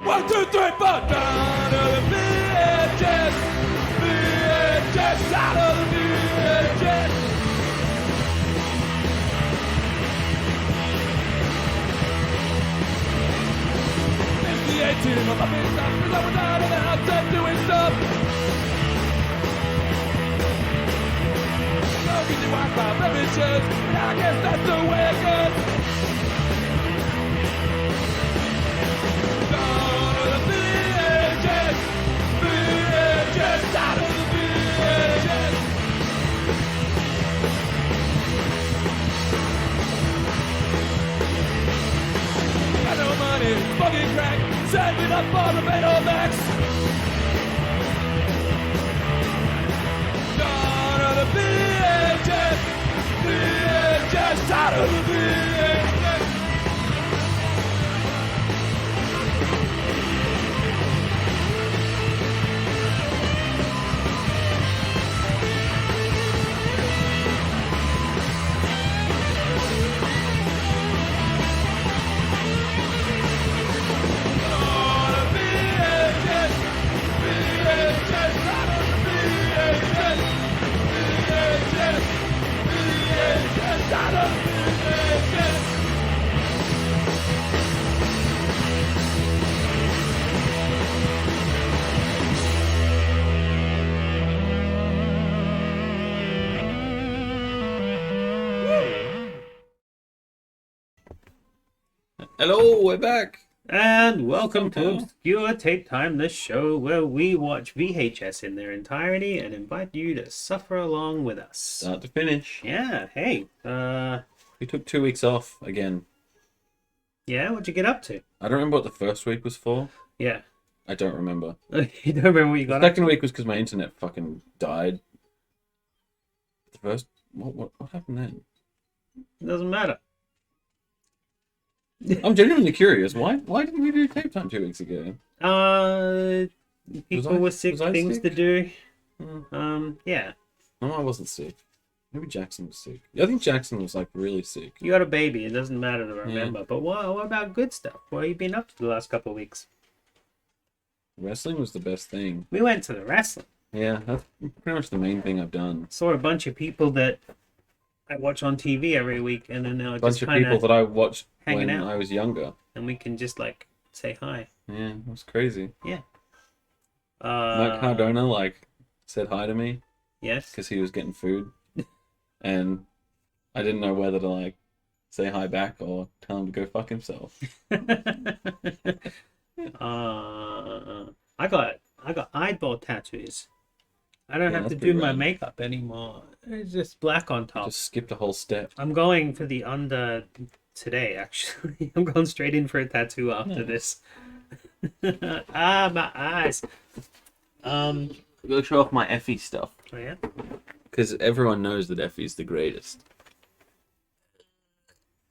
1, 2, 3, 4. Down to the VHS. VHS out of the VHS. It's the 18 of my big stuff. Cause I was out of the house and doing stuff. No easy Wi-Fi beverages. But I guess that's the way it goes. Down to the VHS. VHS out of the VHS. Got no money, fucking crack, saving up for the Betamax. Down to the VHS, VHS, out of the VHS. Hello, we're back. And welcome to Obscure Tape Time, the show where we watch VHS in their entirety and invite you to suffer along with us. Start to finish. Yeah, hey, We took 2 weeks off again. yeah, what'd you get up to? I don't remember what the first week was for. Yeah. I don't remember. You don't remember what you The got up second week was because my internet fucking died. The first... What happened then? to? Doesn't matter. I'm genuinely curious. Why didn't we do tape time 2 weeks ago? People were sick, was I things sick? to do. Hmm. Yeah. No, I wasn't sick. Maybe Jackson was sick. I think Jackson was like really sick. You got a baby, it doesn't matter to remember. But what about good stuff? What have you been up to the last couple of weeks? Wrestling was the best thing. We went to the wrestling. Yeah, that's pretty much the main thing I've done. Saw a bunch of people that I watch on TV every week, and then they're A bunch just of kind people of that I watched hanging when out. I was younger. And we can just like say hi. Yeah, it was crazy. Mike Uh, Cardona like said hi to me yes. because he was getting food, and I didn't know whether to like say hi back or tell him to go fuck himself. I got eyeball tattoos. I don't Yeah, have to that's do pretty my rad. makeup anymore. It's just black on top. Just skipped a whole step. I'm going for the under today. Actually, I'm going straight in for a tattoo after this. My eyes. I'm gonna show off my Effie stuff Oh yeah. because everyone knows that Effie's the greatest.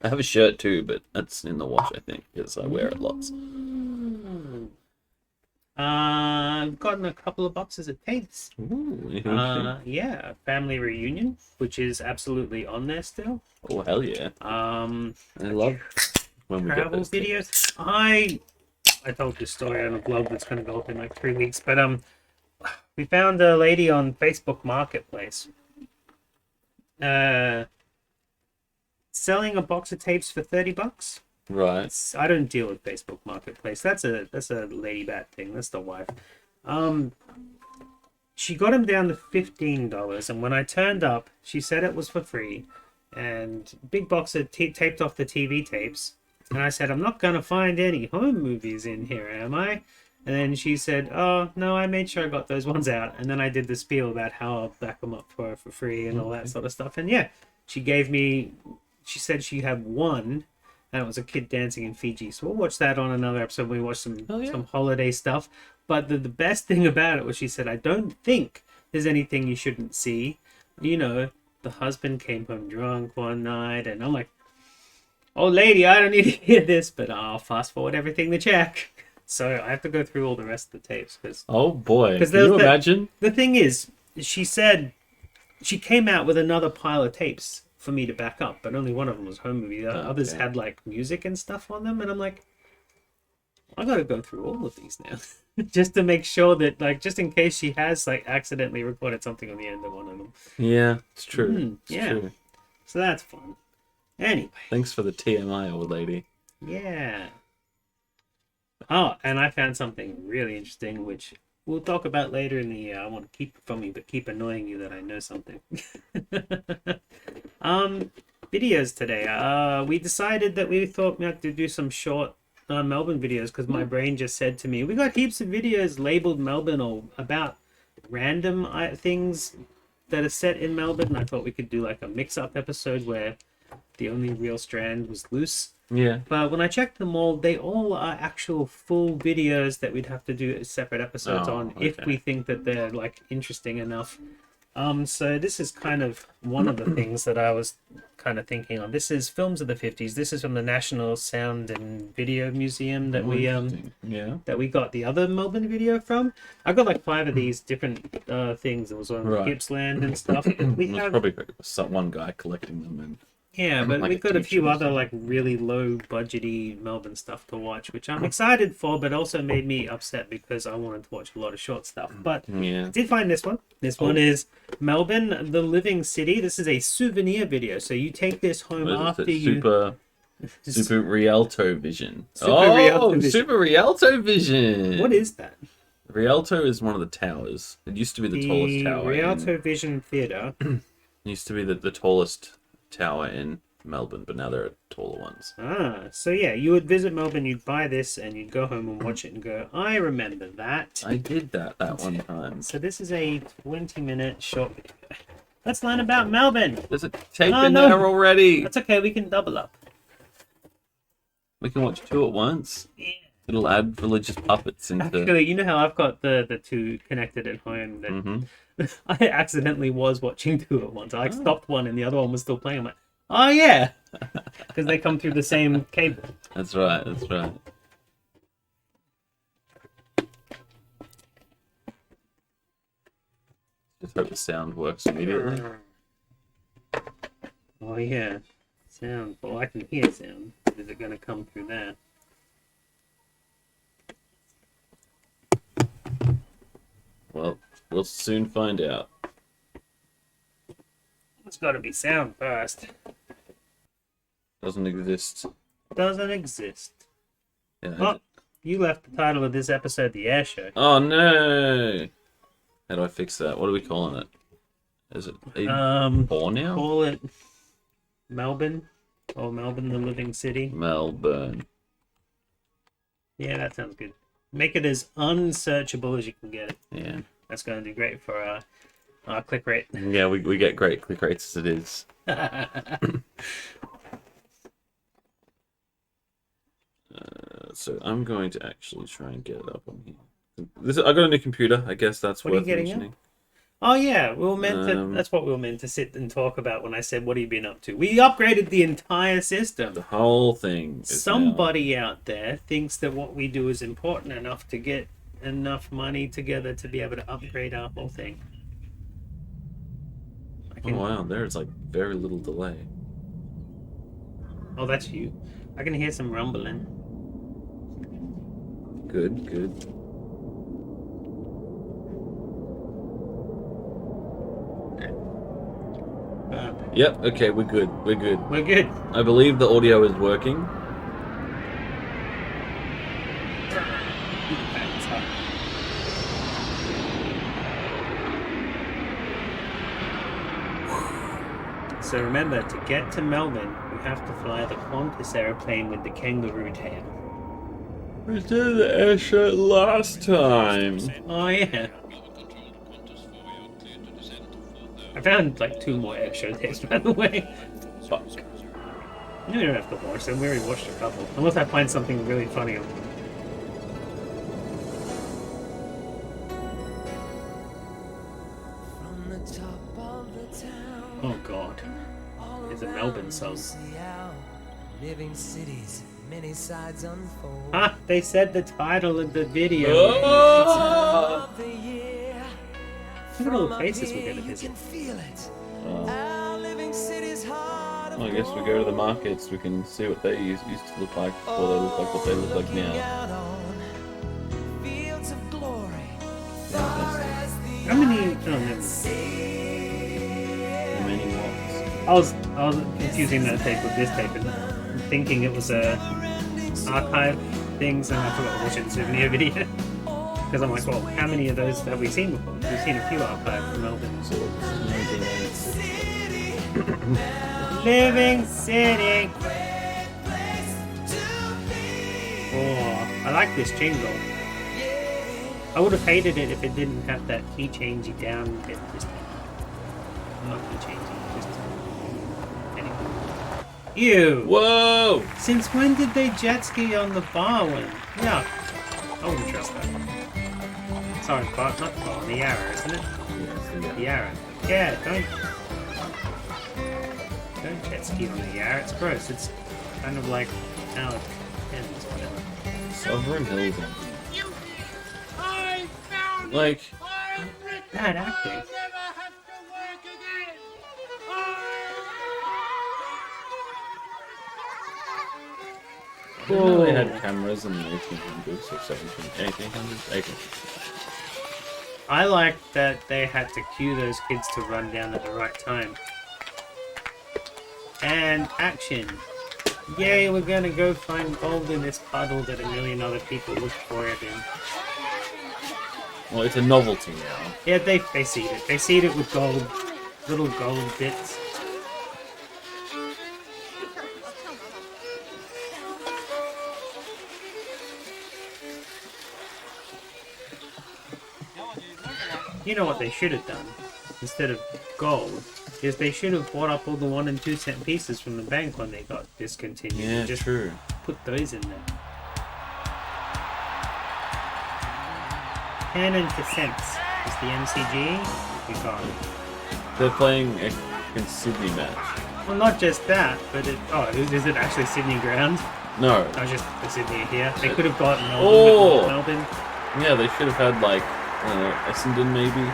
I have a shirt too, but that's in the wash, I think, because I wear it lots. I've gotten a couple of boxes of tapes. Ooh, anything interesting? Yeah, Family Reunion, which is absolutely on there still. Oh hell yeah! I love when we get Travel those things. videos. I told this story on a blog that's going to go up in like 3 weeks, but we found a lady on Facebook Marketplace selling a box of tapes for $30. Right. I don't deal with Facebook Marketplace. That's a lady bat thing. That's the wife. She got him down to $15, and when I turned up, she said it was for free, and big box of taped off the TV tapes. And I said, I'm not gonna find any home movies in here, am I? And then she said, oh no, I made sure I got those ones out. And then I did the spiel about how I'll back them up for her for free and all that sort of stuff. And yeah, she said she had one. And it was a kid dancing in Fiji. So we'll watch that on another episode. We watch some holiday stuff. But the best thing about it was she said, I don't think there's anything you shouldn't see. You know, the husband came home drunk one night. And I'm like, oh, lady, I don't need to hear this. But I'll fast forward everything to check. So I have to go through all the rest of the tapes. Oh boy! Can there's you imagine? The thing is, she said she came out with another pile of tapes for me to back up, but only one of them was home movie. The others had like music and stuff on them, and I'm like, I gotta go through all of these now. Just to make sure that, like, just in case she has, like, accidentally recorded something on the end of one of them. Yeah, it's true. It's yeah. true. So that's fun. Anyway. Thanks for the TMI, old lady. Yeah. Oh, and I found something really interesting, which we'll talk about later in the year. I want to keep it from you, but keep annoying you that I know something. Videos today. We decided that we thought we had to do some short Melbourne videos because my brain just said to me, we got heaps of videos labeled Melbourne or about random things that are set in Melbourne. And I thought we could do like a mix-up episode where the only real strand was loose. Yeah. But when I checked them all, they all are actual full videos that we'd have to do separate episodes on if we think that they're like interesting enough. So this is kind of one of the things that I was kind of thinking of. This is films of the 50s. This is from the National Sound and Video Museum that that we got the other Melbourne video from. I got like 5 of these different things. There was one with Gippsland and stuff. We have probably one guy collecting them and. Yeah, but like we've got a few other something. like really low budgety Melbourne stuff to watch, which I'm excited for, but also made me upset because I wanted to watch a lot of short stuff. But I did find this one. This one is Melbourne, the Living City. This is a souvenir video. So you take this home after you... Super Rialto Vision. Rialto Vision. Super Rialto Vision. What is that? Rialto is one of the towers. It used to be the tallest tower. Rialto Vision Theatre. It used to be the tallest tower in Melbourne, but now there are taller ones. So yeah, you would visit Melbourne, you'd buy this, and you'd go home and watch it and go, I remember that. I did that one time. So this is a 20-minute short video. Let's learn about Melbourne. There's a tape in there already. That's okay, we can double up. We can watch 2 at once. Yeah. It'll add religious puppets into... Actually, you know how I've got the 2 connected at home that I accidentally was watching 2 at once. I stopped one and the other one was still playing. I'm like, oh yeah, because they come through the same cable. That's right. Just hope the sound works immediately. Oh yeah, sound. Well, I can hear sound. Is it going to come through there? Well, we'll soon find out. It's got to be sound first. Doesn't exist. Doesn't exist. Yeah, Oh, you left the title of this episode the Air Show. Oh no! How do I fix that? What are we calling it? Is it four now? Call it Melbourne or Melbourne, the Living City. MelBURN. Yeah, that sounds good. Make it as unsearchable as you can get it. Yeah. That's going to do great for our click rate. Yeah, we get great click rates as it is. So I'm going to actually try and get it up on here. I got a new computer. I guess that's What are you worth getting mentioning. at? Oh yeah, we were meant to. That's what we were meant to sit and talk about when I said, "What have you been up to?" We upgraded the entire system. The whole thing. Is Somebody out there thinks that what we do is important enough to get enough money together to be able to upgrade our whole thing. Oh wow, there's like very little delay. Oh, that's you. I can hear some rumbling. Good, good. Yep, okay, we're good. We're good. We're good. I believe the audio is working. So remember, to get to Melbourne, you have to fly the Qantas aeroplane with the kangaroo tail. We did the air show last time. Oh yeah. I found like 2 more air show tapes, by the way. Fuck. You don't have to watch them. We already watched a couple. Unless I find something really funny on them. Oh god. It's a Melbourne song. Living cities, many sides unfold. Ah, they said the title of the video. Oh! Look at all the places we're going to visit. Well, I guess we go to the markets, we can see what they used to look like before they look like what they look like now. How many? Oh, never mind. Many watts. I was confusing that tape with this tape and thinking it was a archive things, and I forgot to watch it in souvenir video. Because I'm like, well, how many of those have we seen before? We've seen a few archive from Melbourne. So Living City. Oh, I like this jingle. I would have hated it if it didn't have that key changey down bit this time. Not key changey, just anyway. Ew! Whoa! Since when did they jet ski on the bar one? Yeah, I wouldn't trust that. Sorry, bar, not the bar, the Yarra, isn't it? The Yarra. Yeah, don't jet ski on the Yarra. It's gross. It's kind of like our pens, whatever. Sovereign Hills. Like, Bad acting. I didn't know they had cameras in the 1800s or 1800s. I like that they had to cue those kids to run down at the right time. And action. Yay, we're gonna go find gold in this puddle that a million other people looked for it in. Well, it's a novelty now. Yeah, they seed it. They seed it with gold. Little gold bits. You know what they should have done, instead of gold, is they should have bought up all the 1 and 2 cent pieces from the bank when they got discontinued. Yeah, and just true. put those in there. 10 and cents is the MCG. We got it. They're playing against Sydney match. Well, not just that, but it. Oh, is it actually Sydney ground? No. Oh, just the Sydney here. They could have got Melbourne. Oh! But Melbourne. Yeah, they should have had, like, I don't know, Essendon maybe?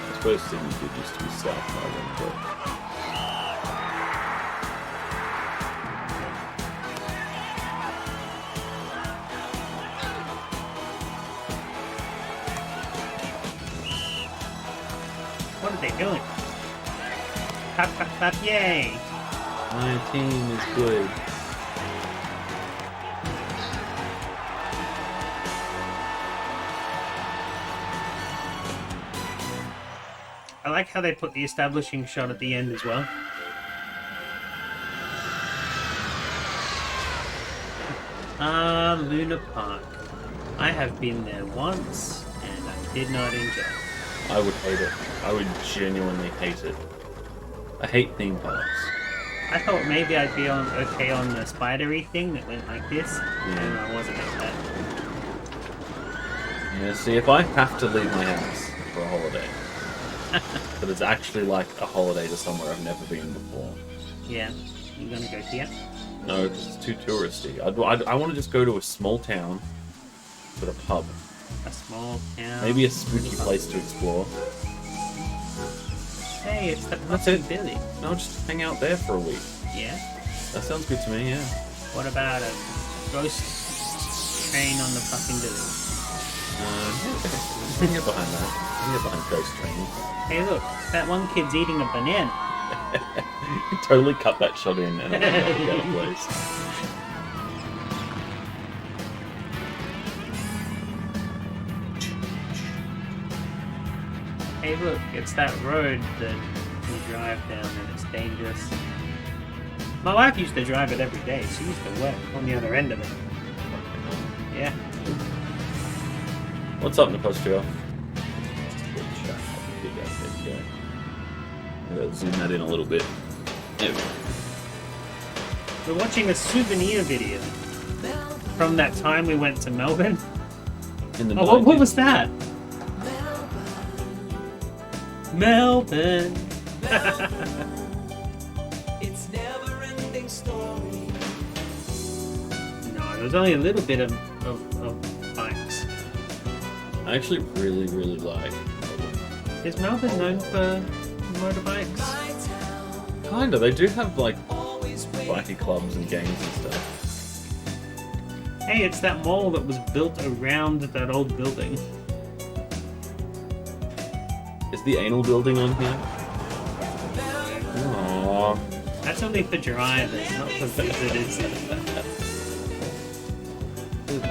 I suppose Sydney did used to be South Melbourne, but... What are they doing? Clap, clap, clap, yay! My team is good. I like how they put the establishing shot at the end as well. Luna Park. I have been there once, and I did not enjoy it. I would hate it. I would genuinely hate it. I hate theme parks. I thought maybe I'd be okay on the spidery thing that went like this, and I wasn't at that. Yeah, see, if I have to leave my house for a holiday, but it's actually like a holiday to somewhere I've never been before. Yeah, you gonna go here? No, because it's too touristy. I want to just go to a small town with a pub. A small town. Maybe a spooky place to explore. Hey, it's the That's Puffin it. Billy. No, just hang out there for a week. Yeah. That sounds good to me, yeah. What about a ghost train on the Puffin Billy? Yeah, okay. I can get behind that. I can get behind ghost training. Hey, look, that one kid's eating a banana. Totally cut that shot in and I don't know the place. Hey, look, it's that road that we drive down and it's dangerous. My wife used to drive it every day. She used to work on the other end of it. Yeah. What's up, Nepostrio? Zoom that in a little bit. There we go. We're watching a souvenir video from that time we went to Melbourne. In the Oh, what 90s. was that? Melbourne. It's never-ending story. No, there was only a little bit of bikes. I actually really, really like. Is Melbourne known for motorbikes? Kinda, they do have like bikie clubs and gangs and stuff. Hey, it's that mall that was built around that old building. Is the anal building on here? Aww. That's only for drivers, not for visitors.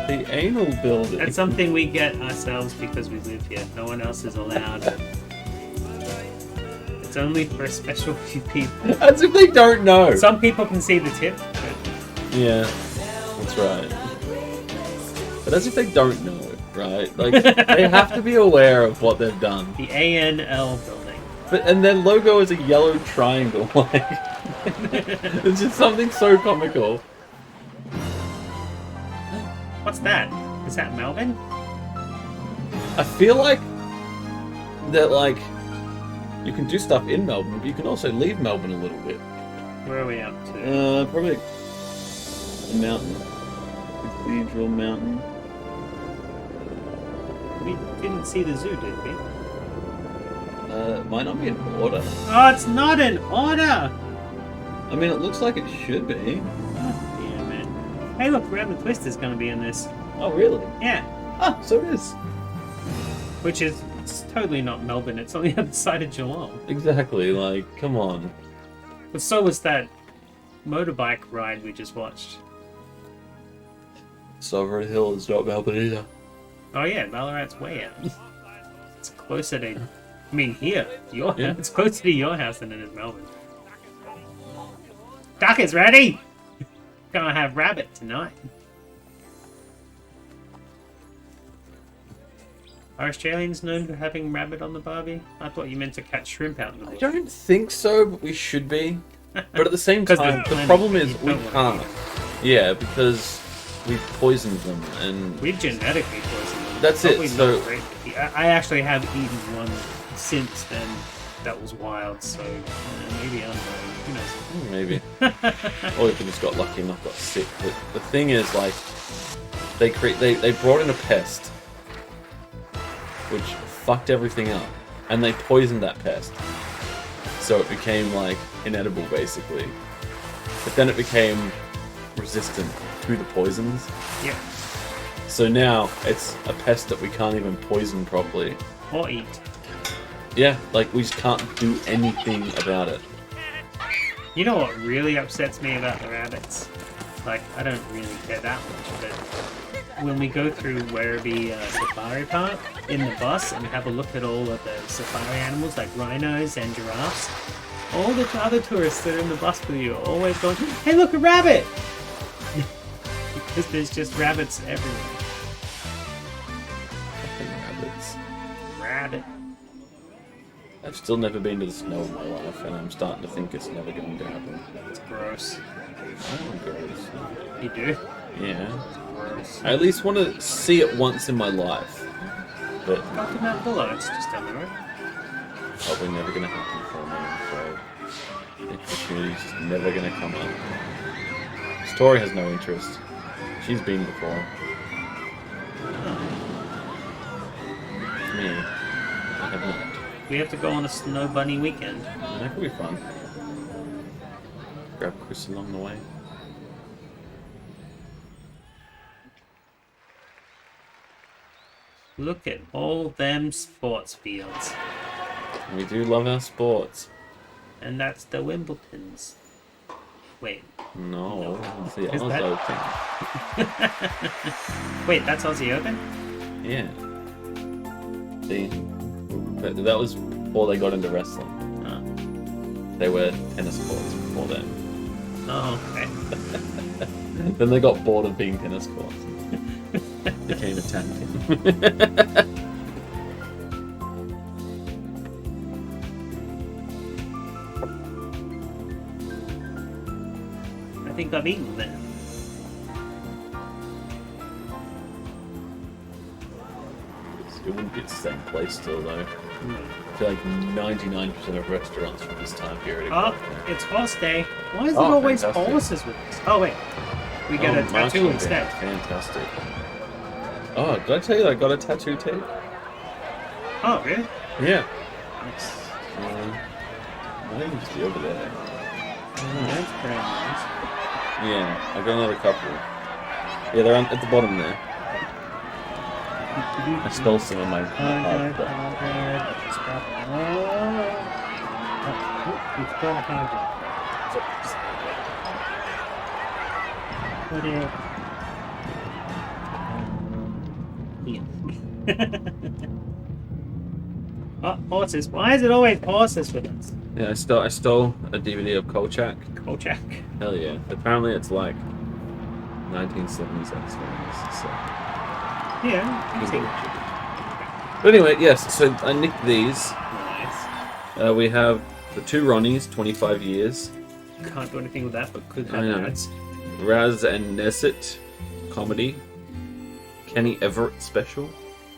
The anal building. That's something we get ourselves because we live here. No one else is allowed. It's only for a special few people. As if they don't know. Some people can see the tip. But Yeah, that's right. But as if they don't know, right? Like, they have to be aware of what they've done. the ANL building. And their logo is a yellow triangle. Like, it's just something so comical. What's that? Is that Melbourne? I feel like that, like, you can do stuff in Melbourne, but you can also leave Melbourne a little bit. Where are we up to? Probably a mountain. Cathedral Mountain. We didn't see the zoo, did we? Might not be in order. Oh, it's not in order! I mean, it looks like it should be. Oh, yeah, man. Hey, look, Rabbit Twist is going to be in this. Oh, really? Yeah. Ah, so it is. Which is it's totally not Melbourne. It's on the other side of Geelong. Exactly, like, come on. But so was that motorbike ride we just watched. Sovereign Hill is not Melbourne either. Oh yeah, Ballarat's way out. It's closer to... I mean, here. Your Yeah. It's closer to your house than it is Melbourne. Duck is ready! Gonna have rabbit tonight. Are Australians known for having rabbit on the barbie? I thought you meant to catch shrimp out in the I bush. don't think so, but we should be. But at the same 'Cause time, there's the plenty. problem is You we don't want can't. Yeah, because we poisoned them, and We've genetically poisoned them. That's it, Probably so- not great. I actually have eaten one since then. That was wild, so maybe I'm going. Who knows? maybe. Or if we just got lucky enough, got sick. But the thing is, like, they brought in a pest, which fucked everything up, and they poisoned that pest, so it became like inedible, basically. But then it became resistant to the poisons. Yeah. So now it's a pest that we can't even poison properly. Or eat. Yeah, like we just can't do anything about it. You know what really upsets me about the rabbits? Like, I don't really care that much, but when we go through Werribee Safari Park in the bus and have a look at all of the safari animals like rhinos and giraffes, all the other tourists that are in the bus with you are always going, "Hey, look, a rabbit!" Because there's just rabbits everywhere. Fucking rabbits. Rabbit. I've still never been to the snow in my life, and I'm starting to think it's never going to happen. It's gross. Oh, gross. You do? Yeah. Gross. I at least want to see it once in my life, but Go to Mount Willow, it's just down the road. probably never going to happen for me, I'm afraid. The opportunity's just never going to come up. Story has no interest. She's been before. Me, I have not. We have to go on a snow bunny weekend. That could be fun. Grab Chris along the way. Look at all them sports fields. We do love our sports. And that's the Wimbledons. Wait. No, it's the Is Oz that- Open. Wait, that's Aussie Open? Yeah. See? That was before they got into wrestling. Oh, They were tennis courts before then. oh okay. Then they got bored of being tennis courts. Became a tag team. I think I've eaten them. It wouldn't be the same place still, though. Hmm. I feel like 99% of restaurants from this time period Oh, are closed. it's horse day. Why is it Oh, always fantastic. horses with us? Oh, wait. We get a Oh, tattoo marching instead. band. Fantastic. Oh, did I tell you I got a tattoo tape? Oh, really? Yeah. Nice. I think it'll just be over there. That's pretty nice. Yeah, I got another couple. Yeah, they're at the bottom there. I stole some of my hard copy. You've got a hundred. Put it. Oh, horses. Why is it always horses with us? Yeah, I stole a DVD of Kolchak. Kolchak. Hell yeah. Apparently it's like 1970s X-Files. So. Yeah. Good little shit. But anyway, yes, so I nicked these. Nice. We have the two Ronnies, 25 years. Can't do anything with that, but could I have know. ads. Raz and Nesset, comedy. Kenny Everett special.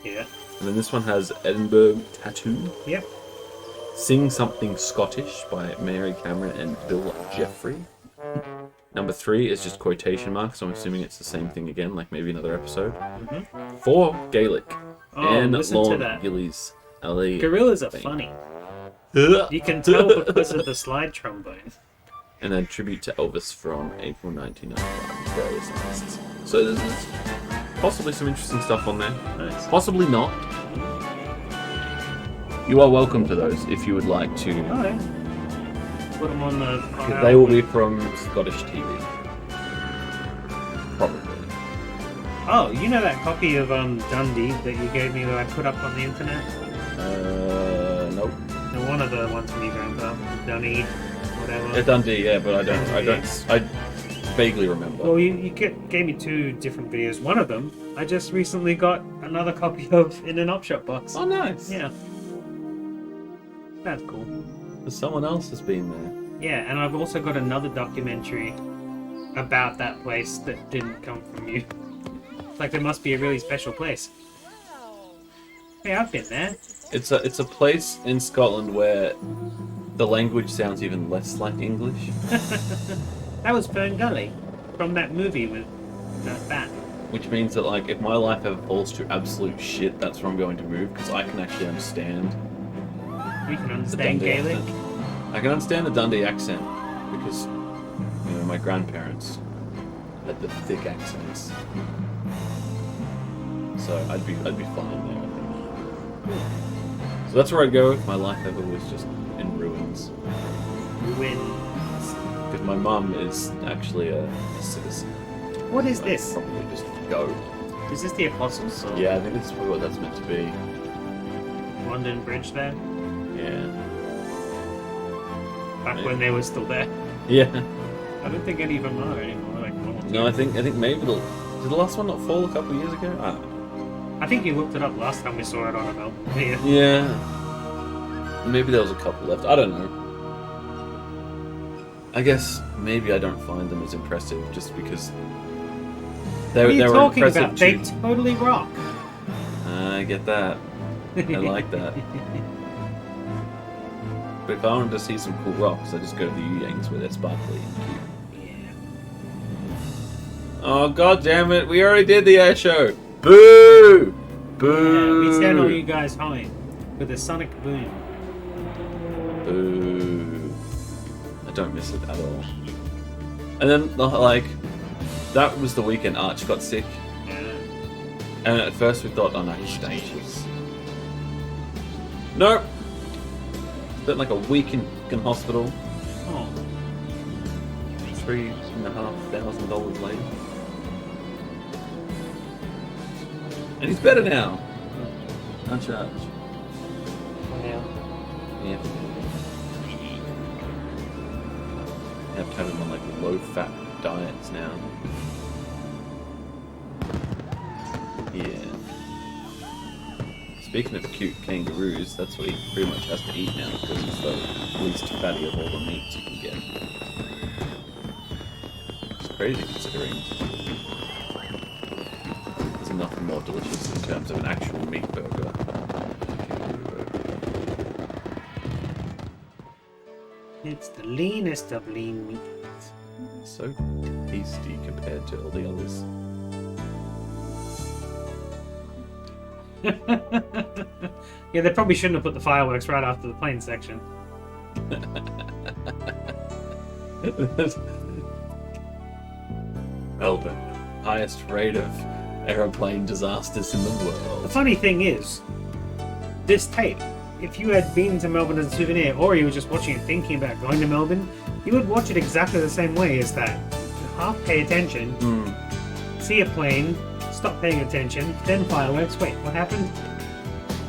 Yeah. And then this one has Edinburgh Tattoo. Yep. Sing Something Scottish by Mary Cameron and Bill Jeffrey. Number 3 is just quotation marks, so I'm assuming it's the same thing again, like maybe another episode. 4, Gaelic. Oh, and listen to Lorne that. Gillies. LA. Gorillas are funny. You can tell because of the slide trombone. And then tribute to Elvis from April 1995. Various artists. So there's possibly some interesting stuff on there. Nice. Possibly not. You are welcome to those if you would like to. Oh, yeah. Put them on the. They will be from Scottish TV. Probably. Oh, you know that copy of Dundee that you gave me that I put up on the internet? Nope. No, one of the ones from you grandpa. Dundee, whatever. Yeah, Dundee, yeah, but I vaguely remember. Well, you gave me 2 different videos. One of them, I just recently got another copy of in an op shop box. Oh, nice. Yeah. That's cool. Someone else has been there. Yeah, and I've also got another documentary about that place that didn't come from you. It's like there must be a really special place. Hey, I've been there. It's a place in Scotland where the language sounds even less like English. That was Fern Gully from that movie with that bat. Which means that, like, if my life ever falls to absolute shit, that's where I'm going to move, because I can actually understand We can the understand Dundee Gaelic. accent. I can understand the Dundee accent, because, you know, my grandparents had the thick accents. So I'd be fine there, I think. So that's where I'd go if my life ever was just in ruins. Wins. Because my mum is actually a citizen. What is I'd this? probably just go. Is this the Apostles? Or Yeah, I think this is probably what that's meant to be. London Bridge there? Yeah. Back when they were still there. Yeah. I don't think any of them are anymore. Like one or two. No, I think maybe did the last one not fall a couple of years ago? I don't know. I think you looked it up last time we saw it on an album. Yeah. Yeah. Maybe there was a couple left. I don't know. I guess maybe I don't find them as impressive just because What are you they were talking impressive about? They to... totally rock. I get that. I like that. But if I wanted to see some cool rocks, I just go to the Yangs where they're sparkly and cute. Yeah. Oh, god damn it. We already did the air show. Boo! Boo! Yeah, we sent all you guys home with a sonic boom. Boo. I don't miss it at all. And then, like, that was the weekend Arch got sick. Yeah. And at first we thought, oh no, he's dangerous. Nope. Spent like a week in hospital. Oh. $3,500 later. And he's better now. Uncharged. Yeah. Yeah. You have to have him on like low-fat diets now. Yeah. Speaking of cute kangaroos, that's what he pretty much has to eat now because it's the least fatty of all the meats you can get. It's crazy considering there's nothing more delicious in terms of an actual meat burger. It's the leanest of lean meat. So tasty compared to all the others. Yeah, they probably shouldn't have put the fireworks right after the plane section. Melbourne, highest rate of aeroplane disasters in the The world. funny thing is, this tape, if you had been to Melbourne as a souvenir, or you were just watching it thinking about going to Melbourne, you would watch it exactly the same way as that. Half pay attention, see a plane, stop paying attention, then fireworks. Wait, what happened?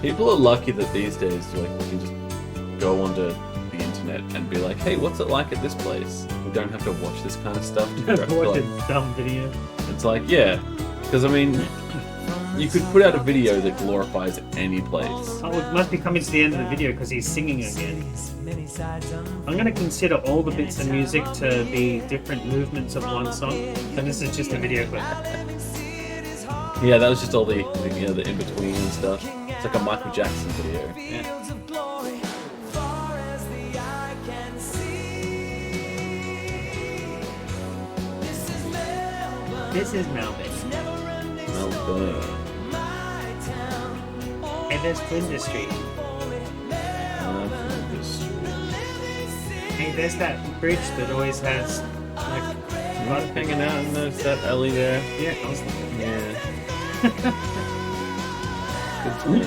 People are lucky that these days, like, you can just go onto the internet and be like, hey, what's it like at this place? We don't have to watch this kind of stuff. Watch a dumb video. It's like, yeah, because I mean, you could put out a video that glorifies any place. Oh, it must be coming to the end of the video because he's singing again. I'm going to consider all the bits of music to be different movements of one song, and this is just a video clip. Yeah, that was just all the in-between and stuff. It's like a Michael Jackson video. Yeah. This is Melbourne. Melbourne. Hey, there's Flinders Street. Hey, there's that bridge that always has like Right hanging out and there's that alley there. yeah, I was thinking. Yeah. Good to me.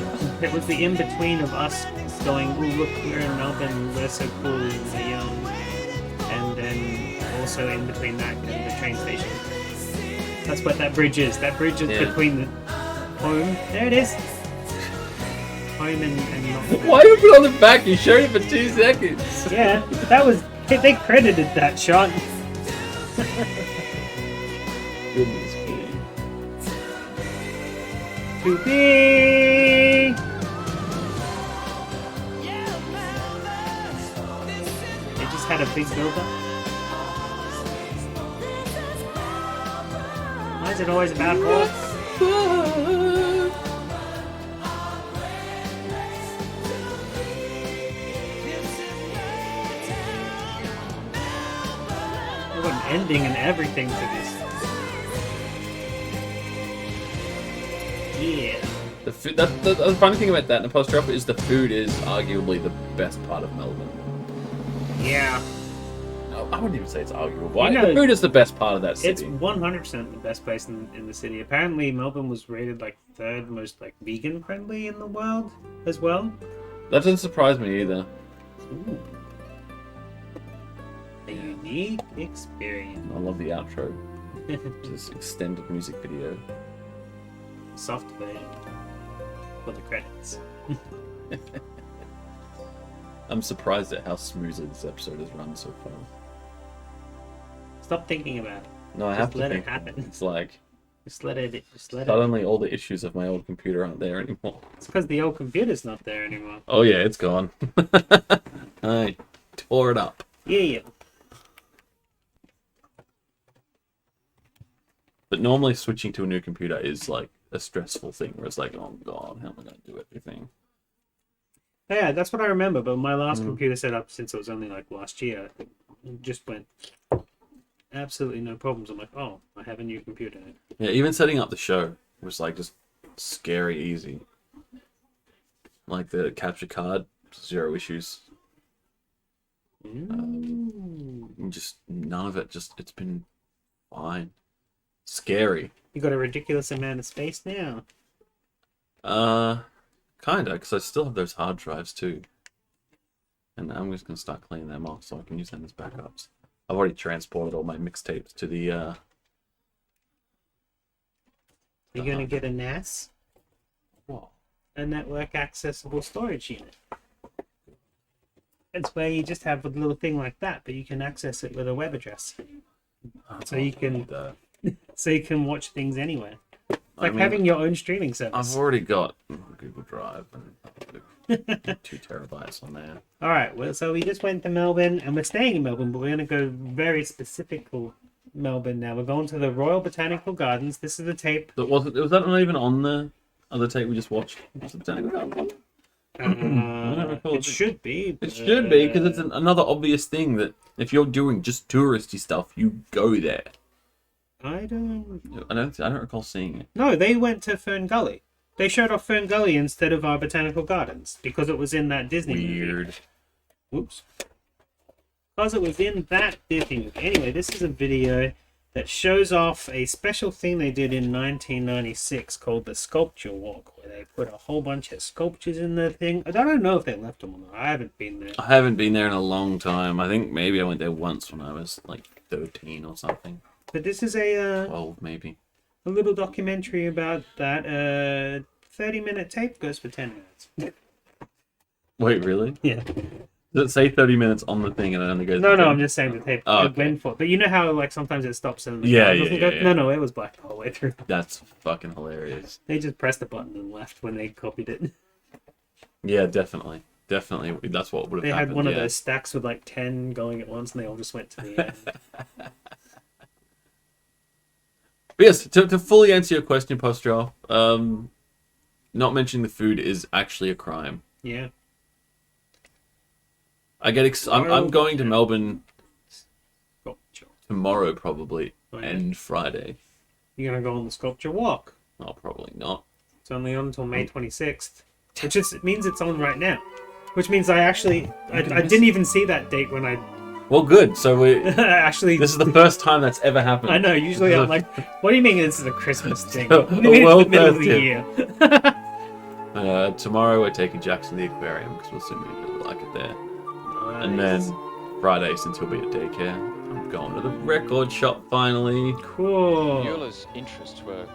It was the in-between of us going, oh look, we're in Melbourne, we're so cool, and then also in between that and the train station. That's what that bridge is. That bridge is Yeah. between the home. There it is. Home and not. Why do you put on the back? You showed it for 2 seconds. Yeah, that was. They credited that shot. Goodness me. To be. They just had a big build-up. Why is it always about horse? We've got an ending and everything to this. Yeah. The funny thing about that in the post-drop is the food is arguably the best part of Melbourne. Yeah. No, I wouldn't even say it's arguable. You know, the food is the best part of that It's city. 100% the best place in the city. Apparently, Melbourne was rated like third most like vegan friendly in the world as well. That doesn't surprise me either. Ooh. A unique experience. I love the outro. This extended music video. Soft version for the credits. I'm surprised at how smoothly this episode has run so far. Stop thinking about it. No, I Just have to let it think. happen. It's like Just let it. Just let it. suddenly all the issues of my old computer aren't there anymore. It's because the old computer's not there anymore. Oh yeah, it's gone. I tore it up. Yeah. But normally switching to a new computer is like a stressful thing where it's like, oh god, how am I going to do everything? Yeah, that's what I remember. But my last computer setup, since it was only like last year, it just went absolutely no problems. I'm like, oh, I have a new computer. Yeah, even setting up the show was like just scary easy. Like the capture card, 0 issues. Just none of it. Just it's been fine. Scary. You got a ridiculous amount of space now. Kinda, because I still have those hard drives too. And I'm just gonna start cleaning them off so I can use them as backups. I've already transported all my mixtapes to the You're gonna get a NAS, what? a network accessible storage unit. It's where you just have a little thing like that, but you can access it with a web address, so you can watch things anywhere. Like having your own streaming service. I've already got Google Drive and 2 terabytes on there. All right, well, so we just went to Melbourne, and we're staying in Melbourne, but we're going to go very specific to Melbourne now. We're going to the Royal Botanical Gardens. This is the tape. Was that not even on the other tape we just watched? Was the Botanical Garden on? It should be. It should be, because it's another obvious thing that if you're doing just touristy stuff, you go there. I don't recall seeing it. No, they went to Fern Gully. They showed off Fern Gully instead of our Botanical Gardens because it was in that Disney movie. Weird. Whoops. Because it was in that Disney movie. Anyway, this is a video that shows off a special thing they did in 1996 called the Sculpture Walk, where they put a whole bunch of sculptures in the thing. I don't know if they left them or not. I haven't been there. I haven't been there in a long time. I think maybe I went there once when I was like 13 or something. But this is a 12 maybe. little documentary about that. 30-minute tape goes for 10 minutes. Wait, really? Yeah. Does it say 30 minutes on the thing and it only goes? No, to 10? I'm just saying the tape. Oh, It okay. went for. But you know how like sometimes it stops and Yeah, it doesn't yeah, go? yeah. No, it was black the whole way through. That's fucking hilarious. They just pressed the button and left when they copied it. Yeah, definitely. Definitely. That's what would have They happened. had one of yeah. those stacks with like 10 going at once, and they all just went to the end. But yes, to fully answer your question, Postral, not mentioning the food is actually a crime. Yeah. I'm going to Melbourne Sculpture. tomorrow probably, Oh, yeah. and Friday. You're gonna go on the sculpture walk. Oh, probably not. It's only on until May 26th, which just means it's on right now. Which means I didn't even see that date when I Well, good. So actually. this is the first time that's ever happened. I know. Usually I'm like, what do you mean this is a Christmas thing? A What do you mean it's the world middle of the birthday. year? Tomorrow we're taking Jackson to the aquarium because we'll soon really like it there. And then Friday, since he'll be at daycare, I'm going to the record shop finally. Cool. Euler's interests were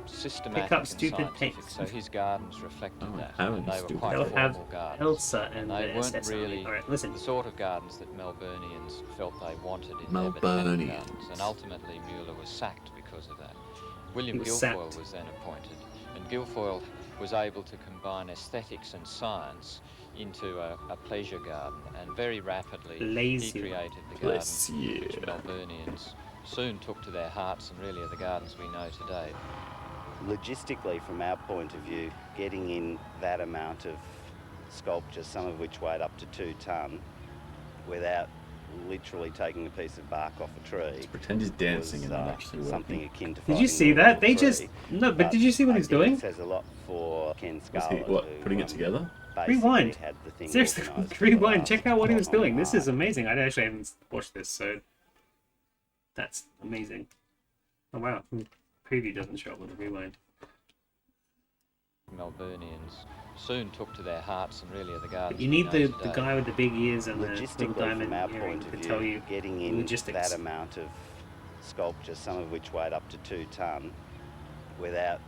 systematic Pick up and stupid scientific, tapes. so his gardens reflected Oh, that. I haven't And they were stupid quite They'll have formal gardens. Elsa and And they the weren't Sesame. really All right, listen. the sort of gardens that Melburnians felt they wanted in their Melburnians. botanic gardens, and ultimately Mueller was sacked because of that. William He was Guilfoyle sacked. was then appointed, and Guilfoyle was able to combine aesthetics and science into a pleasure garden, and very rapidly Bless he you. created the Bless gardens you. which Melburnians soon took to their hearts and really are the gardens we know today. Logistically, from our point of view, getting in that amount of sculpture, some of which weighed up to 2 tonne, without literally taking a piece of bark off a tree, Pretend he's dancing was and I'm actually something working. akin to Did you fighting see World that? War They just III. no, but did you see what I he's think doing? It says a lot for Ken Was he Scarlett. what? who, Putting it together? basically Rewind. had the thing Seriously, organised for the rewind. last Check out what he was 12 doing. This is months. amazing. I actually haven't watched this, so that's amazing. Oh wow, preview doesn't show up with the rewind. Melburnians soon took to their hearts and really are the gardens But you we need know the today. guy with the big ears and the little Logistically, diamond from our earring point of to view, tell you getting in logistics. that amount of sculpture, some of which weighed up to 2 tonne, without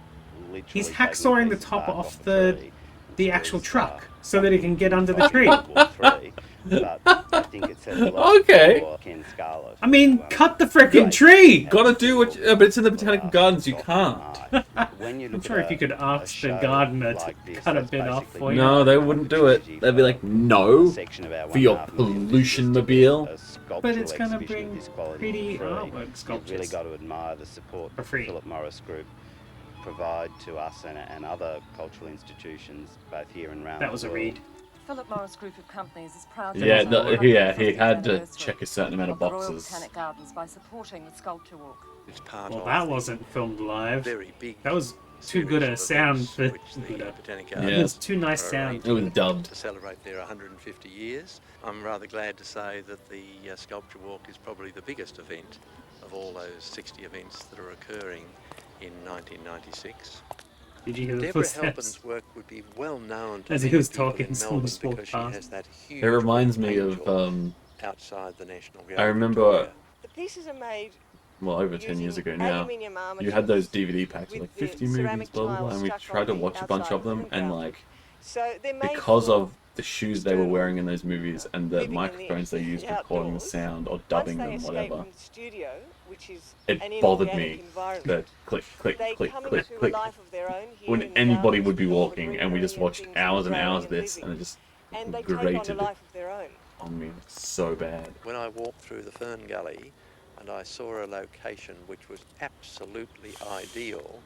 literally He's taking a hacksawing the piece of top bark off a the tree, actual was, truck so that he can get under the fighting tree. World War III. But I think it says a lot Okay. for Ken Scarlett. I mean, who, cut the frickin' right, tree! had Gotta the do what single but it's in the for the botanical last gardens, you 12 can't. months. When you I'm look sure at if you could a ask the show gardener to like this, cut a that's bit off basically for you. No, they wouldn't do it. They'd be like, no, section of our for your 1.5 million pollution visitors to mobile. a sculptural But it's gonna exhibition of bring this quality pretty for free. artwork You've really sculptures got to admire the support for that free. Philip Morris Group provide to us and other cultural institutions, both here and around That was the a world. read. Philip Morris Group of Companies is proud to Yeah, honour no, the yeah, he 150th had to anniversary check a certain amount of the Royal boxes. Botanic Gardens by supporting the Sculpture Walk. It's part Well, of that the wasn't filmed live. very big That was too series good a of sound events for which the good a. Botanic Yeah. It Gardens was too nice are sound. arranged It was dubbed. to celebrate their 150 years. I'm rather glad to say that the Sculpture Walk is probably the biggest event of all those 60 events that are occurring in 1996. Did you hear the Deborah footsteps? Halpin's work would be well known to As he many was people talking, in someone Melbourne just walked because she past. has that huge It reminds me angel of outside the National Gallery. I remember Victoria. The pieces are made well over 10 years using ago now. aluminium armatures You had those DVD packs with with like the 50 movies, ceramic blah blah blah, tiles and we stuck tried to on the watch a bunch outside of them, of the and ground. like So they're made because for of the shoes they were external wearing in those movies and the living in the microphones they used recording the outdoors. sound or once dubbing they them, escape whatever, from the studio, which is it an bothered inorganic me environment, that click, click, they click, come click, into a click. life of their own here When in the anybody gardens would be with all the walking and we just greenery watched things hours and growing hours of and this, and living. it just And they take on grated a life of their own. on me so bad. When I walked through the Fern Gully and I saw a location which was absolutely ideal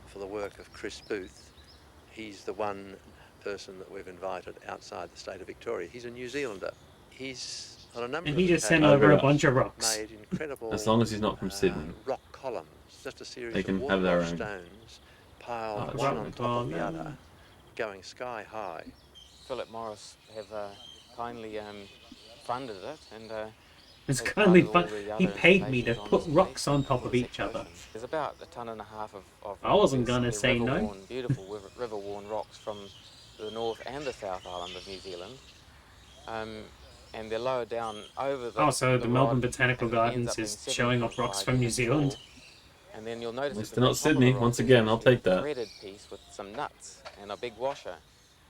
for the work of Chris Booth. He's the one person that we've invited outside the state of Victoria. He's a New Zealander. He's on a number And of he just sent occasions over a bunch of rocks. made incredible As long as he's not from Sydney. rock columns, just a series They of can have their waterwash own. stones piled Oh, one right. on top of the Oh, other, no. going sky high. Philip Morris have kindly funded it, and It's as kindly part of fun. all the He other paid me to information on put this rocks piece, on top of the each other. ocean. There's about 1.5 tons of I wasn't rock. gonna They're say no. river-worn, beautiful river-worn rocks from the North and the South Island of New Zealand. And they're lower down over Oh, so the Melbourne rod, Botanical and it ends Gardens up being is 7 showing foot off rocks wide from New and Zealand. tall. And then you'll notice It's at the not very top of the Sydney. rock Once there's again, I'll actually take that. a threaded piece with some nuts and a big washer.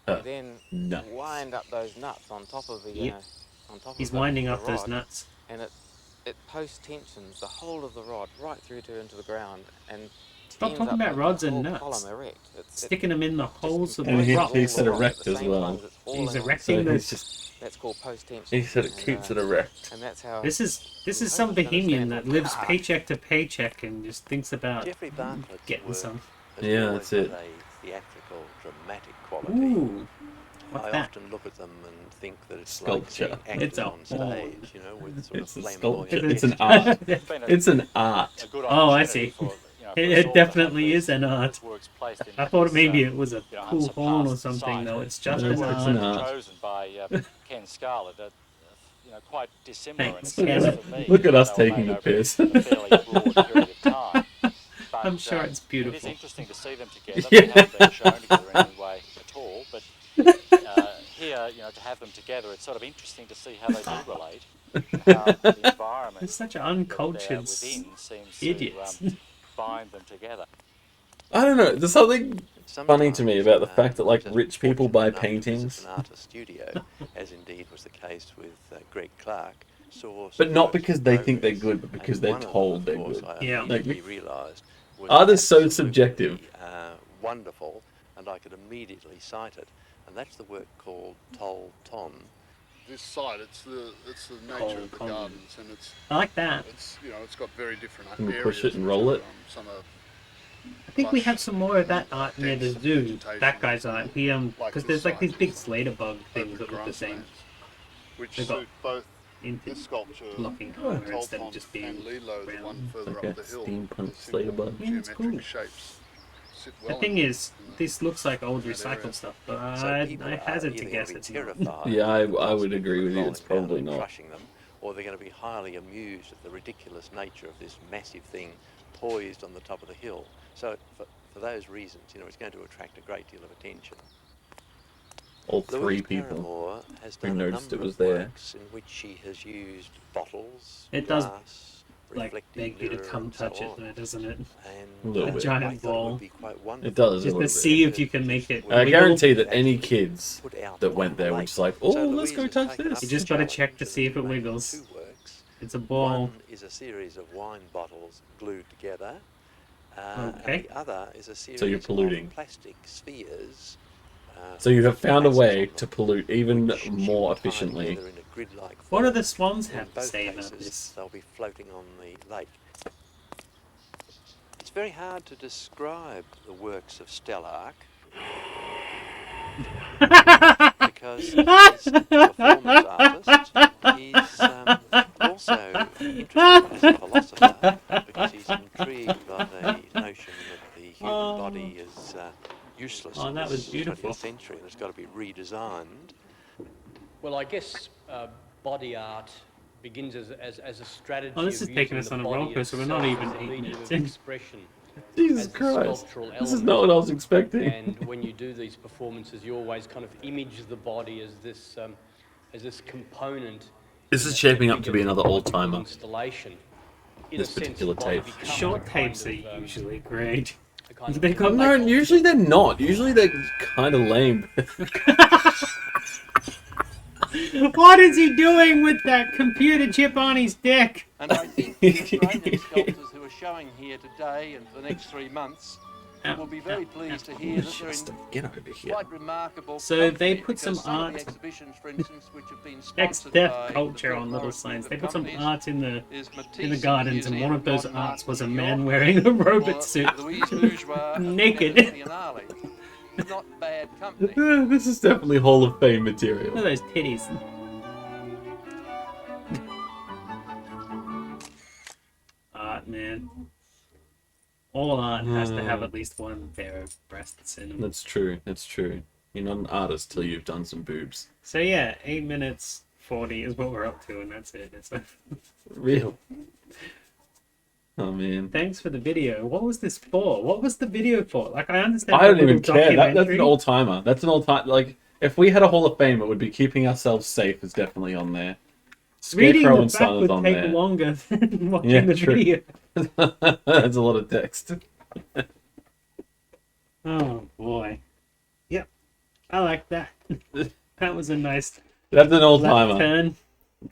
Huh. You then Nuts. wind up those nuts on top of the Yep. on top He's of the winding up those rod, nuts. and it post tensions the whole of the rod right through to into the ground and Stop ends talking up about with rods the and whole nuts. column erect. Sticking them in the holes of And the he rocks. said erect as well. He's He's erecting So the. he's just. That's called post tension. He said it keeps it erect. And that's how. This is I some hope you bohemian understand that what lives art- paycheck to paycheck and just thinks about Jeffrey Bartlett's getting work some. has Yeah, always that's it. had a theatrical, dramatic quality. Ooh, what's I that? often look at them and think that it's Sculpture. like seeing actors It's a on stage, you know, with sort It's of a flamboyant sculpture. It's an gestures. art. It's an art. Oh, I see. It definitely is an art. I thought maybe it was a cool horn or something. No, it's just No, an it's an art. art. chosen by Ken Scarlett, quite dissimilar Thanks, in Ken. sense for me. Look at us They were taking made the over piss. a fairly broad period of time. But, I'm sure it's It is beautiful. interesting to see them together. Yeah. They haven't been shown together in any way at all. But here, to have them together, it's sort of interesting to see how they do relate. How the environment It's such that uncultured they're within seems idiots. to bind them together. I don't know. There's something funny to me about the Sometimes, fact that like just rich people buy fortunate enough to visit paintings, an artist studio, as indeed was the case with Greg Clark, saw but some not works because in they think they're progress, good, but and because they're one of them, told of they're course, good. I Yeah. immediately realised was Art is so absolutely, subjective. wonderful, and I could immediately cite it, and that's the work called Tol Ton. This site, it's the nature of the Cold gardens, and I like that. it's it's got very different Can we areas. push it and which roll are, it? Some are I think we lush, have some more of that art near the dense zoo. vegetation, That guy's art. He like because this there's like site, these big slater bug things open that look the same. grasslands, which They've got suit both Into this sculpture, looking color Tol instead of Ton, just being and Lilo, the one round. further Like a up the hill. steampunk The slater simple bug. Yeah, it's geometric cool. shapes sit The well thing in is, the- this looks like old in that area. recycled stuff, but So I people are hazard to either guess gonna it's be not. terrified Yeah, I of the would plastic agree with you. rolling It's down probably and not. crushing them, or they're going to be highly amused at the ridiculous nature of this massive thing poised on the top of the hill. So for those reasons, it's going to attract a great deal of attention. All three Louise people Paramore has who done a noticed number it was of there. works in which she has used bottles, It does, glass, like reflective beg you to mirror, come and so touch it, on. though, doesn't it? A And little A bit. giant I thought it ball. would be quite wonderful. It does. Just a to little see bit. if you can make it. And I wiggle. guarantee that any kids Put out that on went there the were lake. just like, So oh, let's Louise go has touch taken this. up You the just gotta challenge check to of see if it making wiggles. two works. It's a ball. One is a series of wine bottles glued together. Okay. And the other is a series you're polluting. of plastic spheres. So you have found a with way glasses to on them, pollute even which she more will tie efficiently. together in a grid-like What do form. the swans In have to both say about cases, this? they'll be floating on the lake. It's very hard to describe the works of Stellark because he's a performance artist. He's also interested as a philosopher because he's intrigued by the notion that the human body is useless Oh, in that was this beautiful. 20th century and it's got to be redesigned. Well, I guess body art begins as a strategy. Oh, this of is taking using us the on a body roller coaster. We're not itself even as a 8 medium minutes of in. expression. Jesus as the Christ. sculptural This is element. not what I was expecting. And when you do these performances, you always kind of image the body as this component. This in is a shaping up to be bigger another technological all-timer. Installation. In This a sense, particular the body tape. becomes Short a kind tapes are of, usually great. a kind of They got No, usually they're not. Usually they're kind of lame. What is he doing with that computer chip on his dick? And I think the Australian sculptors who are showing here today and for the next 3 months will be very pleased to hear that they're in Get over here. quite remarkable So they company, put some because some of art- the exhibitions, for instance, which have been Ex sponsored death by culture the on little Morris signs. Group They of put some companies art in the is in the Matisse gardens, and Museum one of those Modern Art arts was in a New man York, wearing a or robot suit. Louise Bourgeois Naked. Biennale. Not bad company. This is definitely Hall of Fame Look material. at those titties. Art, man. All art has to have at least one pair of breasts in them. That's true. That's true. You're not an artist till you've done some boobs. So yeah, 8 minutes 40 is what we're up to, and that's it. It's Real. Oh man. Thanks for the video. What was this for? What was the video for? Like, I understand. I don't the even little care. That's an documentary. all timer. That's an all time. Like, if we had a Hall of Fame, it would be keeping ourselves safe is definitely on there. Reading Scarecrow the and back Son is would on take there. longer than watching Yeah, the true. video. That's a lot of text. Oh boy. Yep. I like that. That was a nice That's an all left timer turn.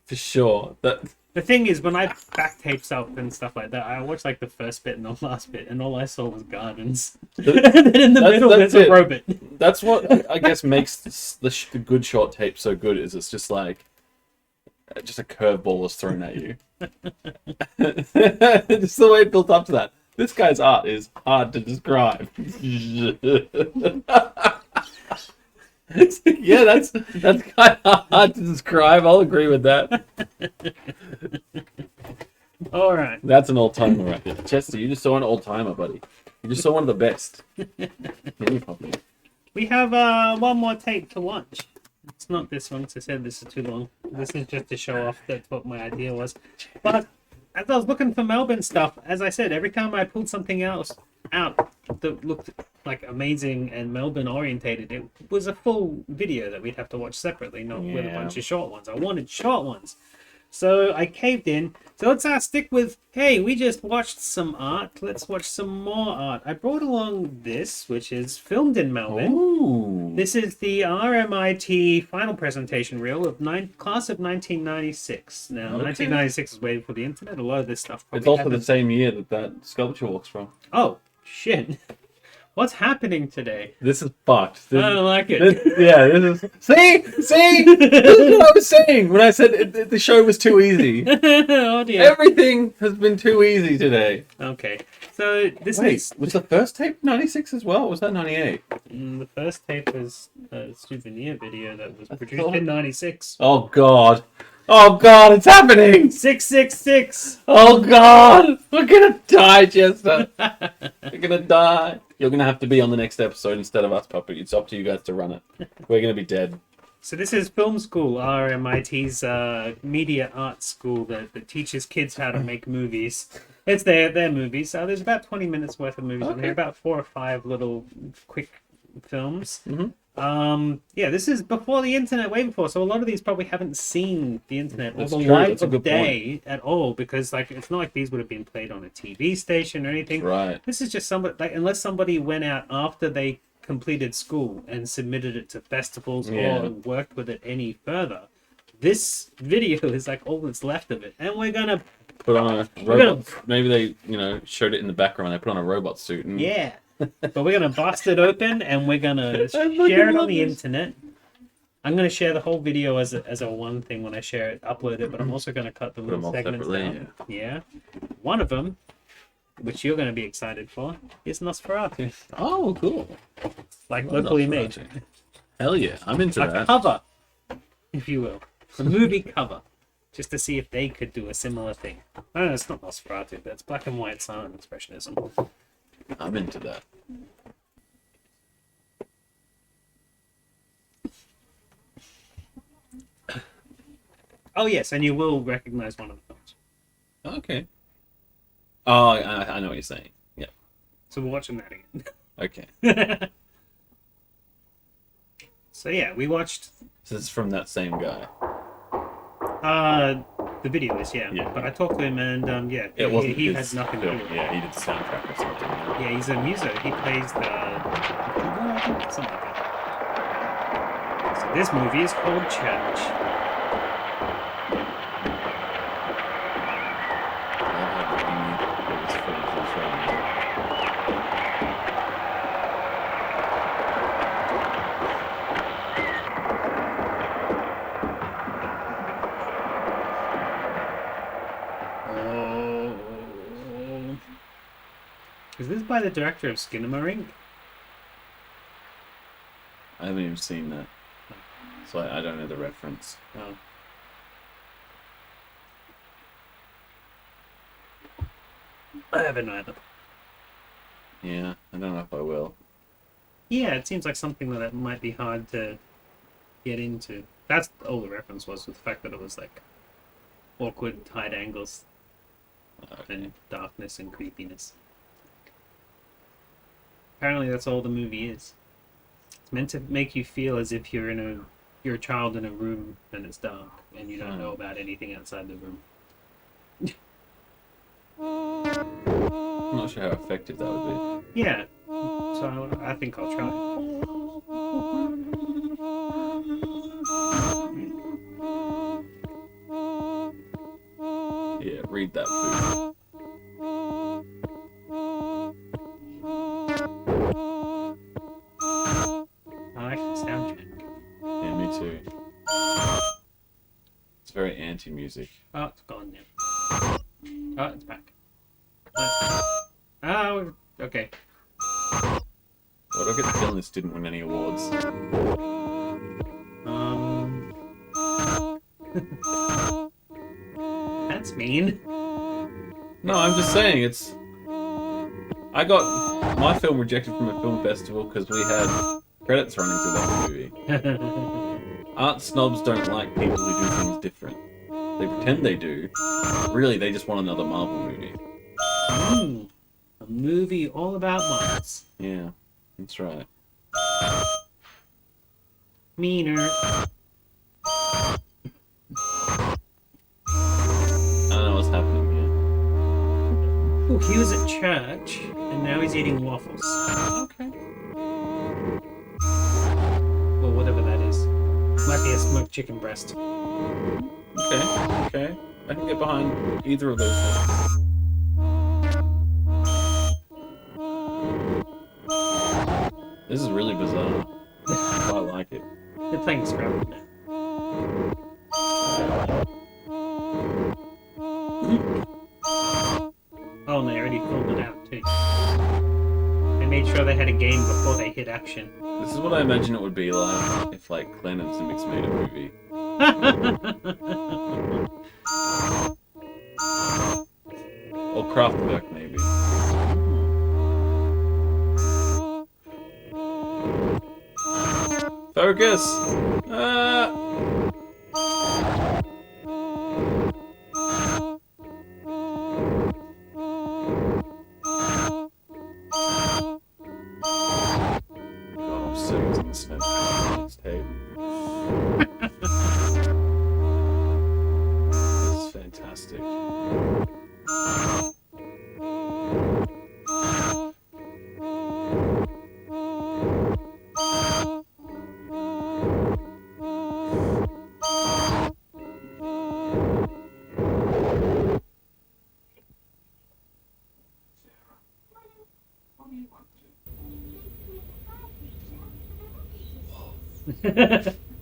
for sure. That The thing is, when I back tapes up and stuff like that, I watched like the first bit and the last bit, and all I saw was gardens. And then in the middle, there's a robot. That's what I guess makes the good short tape so good. Is it's just like just a curveball is thrown at you. Just the way it built up to that. This guy's art is hard to describe. Yeah, that's kind of hard to describe. I'll agree with that. All right. That's an old timer right there. Chester, you just saw an old timer, buddy. You just saw one of the best. We have one more tape to watch. It's not this one, because I said this is too long. This is just to show off that's what my idea was. But as I was looking for Melbourne stuff, as I said, every time I pulled something else out that looked like amazing and Melbourne orientated, it was a full video that we'd have to watch separately, not with a Yeah. bunch of short ones. I wanted short ones. So I caved in. So let's stick with, hey, we just watched some art. Let's watch some more art. I brought along this, which is filmed in Melbourne. Ooh. This is the RMIT final presentation reel of class of 1996. Now, Okay. 1996 is way before the internet. A lot of this stuff probably It's also the happened. same year that sculpture walks from. Oh, shit. What's happening today? This is fucked. I don't like it. This is... See? This is what I was saying when I said the show was too easy. Oh, dear. Everything has been too easy today. Okay. So, this Wait, is... was the first tape 96 as well? Or was that 98? The first tape is a souvenir video that was produced thought- in 96. Oh, God. Oh, God, it's happening! 666! Oh, God! We're gonna die, Chester! We're gonna die. You're gonna have to be on the next episode instead of us, Puppet. It's up to you guys to run it. We're gonna be dead. So this is Film School, RMIT's media art school that teaches kids how to make movies. It's their movies. There's about 20 minutes worth of movies on here, about 4 or 5 little quick films. Yeah, this is before the internet, way before. So a lot of these probably haven't seen the internet or That's the true, light that's a of good day at all, because like it's not like these would have been played on a TV station or anything. Right. This is just somebody, like, unless somebody went out after they completed school and submitted it to festivals Yeah. or worked with it any further. This video is like all that's left of it, and we're gonna Put on a robot. Maybe they, showed it in the background. They put on a robot suit. And... yeah. But we're gonna bust it open and we're gonna fucking share it on love the this. internet. I'm gonna share the whole video as a one thing when I share it, upload it, but I'm also gonna cut the Put 'em little all segments separately, down. Yeah. One of them, which you're gonna be excited for, is Nosferatu. Oh, cool. Like Love locally made. Nosferatu. Hell yeah, I'm into A that. cover, if you will. A movie cover. Just to see if they could do a similar thing. No, it's not Nosferatu, but it's black and white silent expressionism. I'm into that. Oh yes, and you will recognize one of the films. Okay. Oh, I know what you're saying. Yeah. So we're watching that again. Okay. So yeah, we watched This is from that same guy. the video is yeah. But I talked to him and yeah, It wasn't he his had nothing to do film. with it. Yeah, he did the soundtrack or something. Yeah, he's a muso. He plays the something like that. So this movie is called Church. Is this by the director of Skinamarink? I haven't even seen that. So I don't know the reference. Oh. I haven't either. Yeah, I don't know if I will. Yeah, it seems like something that might be hard to get into. That's all the reference was, with the fact that it was like awkward tight angles and darkness and creepiness. Apparently, that's all the movie is. It's meant to make you feel as if you're a child in a room and it's dark and you don't know about anything outside the room. I'm not sure how effective that would Yeah, so I think I'll try. be. Yeah, read that food. I like the soundtrack. Yeah, me too. It's very anti-music. Oh, it's gone now. Oh, it's back. Oh, okay. Well, I get the feeling this didn't win any awards. That's mean. No, I'm just saying it's. I got my film rejected from a film festival because we had credits running through that movie. Art snobs don't like people who do things different. They pretend they do. Really, they just want another Marvel movie. A movie all about Mars. Yeah, that's right. Meaner. I don't know what's happening here. Oh, he was at church, and now he's eating waffles. Okay. Or whatever that is. Might be a smoked chicken breast. Okay. I can get behind either of those things. This is really bizarre. I quite like it. They're playing Scrabble now. Oh, and they already called it out too. They made sure they had a game before they hit action. This is what I imagine it would be like if, like, Clan and Simics made a movie. Or Kraftwerk, maybe. Focus! God, I'm so using this next tape. This is fantastic.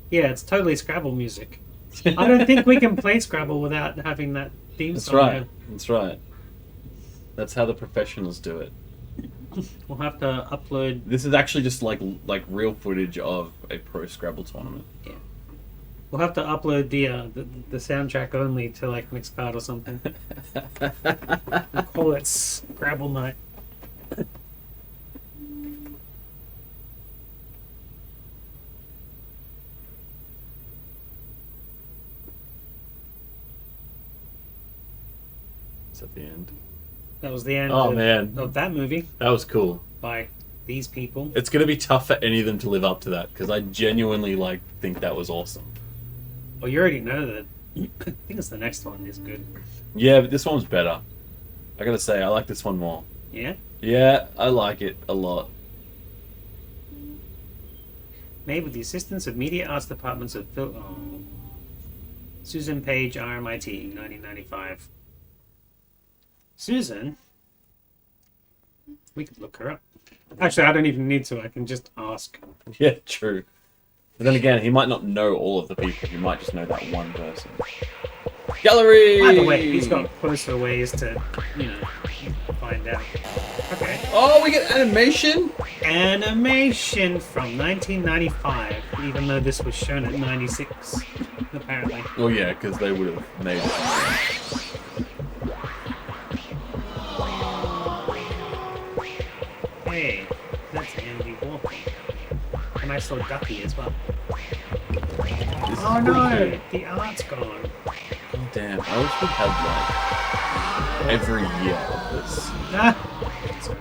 Yeah, it's totally Scrabble music. I don't think we can play Scrabble without having that theme That's song. right. That's right. That's how the professionals do it. We'll have to upload. This is actually just like real footage of a pro Scrabble tournament. Yeah. We'll have to upload the soundtrack only to like Mixcloud or something. We'll call it Scrabble Night. It's at the end. That was the end Oh, man. of that movie That was cool. by these people. It's gonna be tough for any of them to live up to that because I genuinely think that was awesome. Well, you already know that. I think it's the next one is good. Yeah, but this one's better. I gotta say, I like this one more. Yeah? Yeah, I like it a lot. Made with the assistance of Media Arts Departments of Susan Page, RMIT, 1995. Susan? We could look her up. Actually, I don't even need to. I can just ask. Yeah, true. But then again, he might not know all of the people. He might just know that one person. Gallery! Either way, he's got closer ways to, find out. Okay. Oh, we get animation? Animation from 1995, even though this was shown at 96, apparently. Well, yeah, because they would have made it. Hey, that's Andy Warhol. And I saw Ducky as well. This is Oh pretty no, good. the art's gone. Oh, damn, I wish we had like every year of this. Ah, sorry.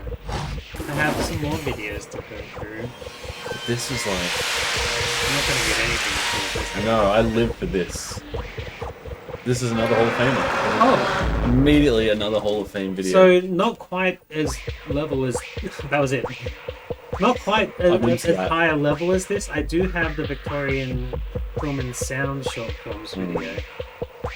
I have some more videos to go through. This is like, I'm not gonna get anything through this. no, I live for this. This is another Hall of Famer. Oh, Immediately another Hall of Fame video. so not quite as level as that was it. Not quite as high a level as this. I do have the Victorian film and sound short films video,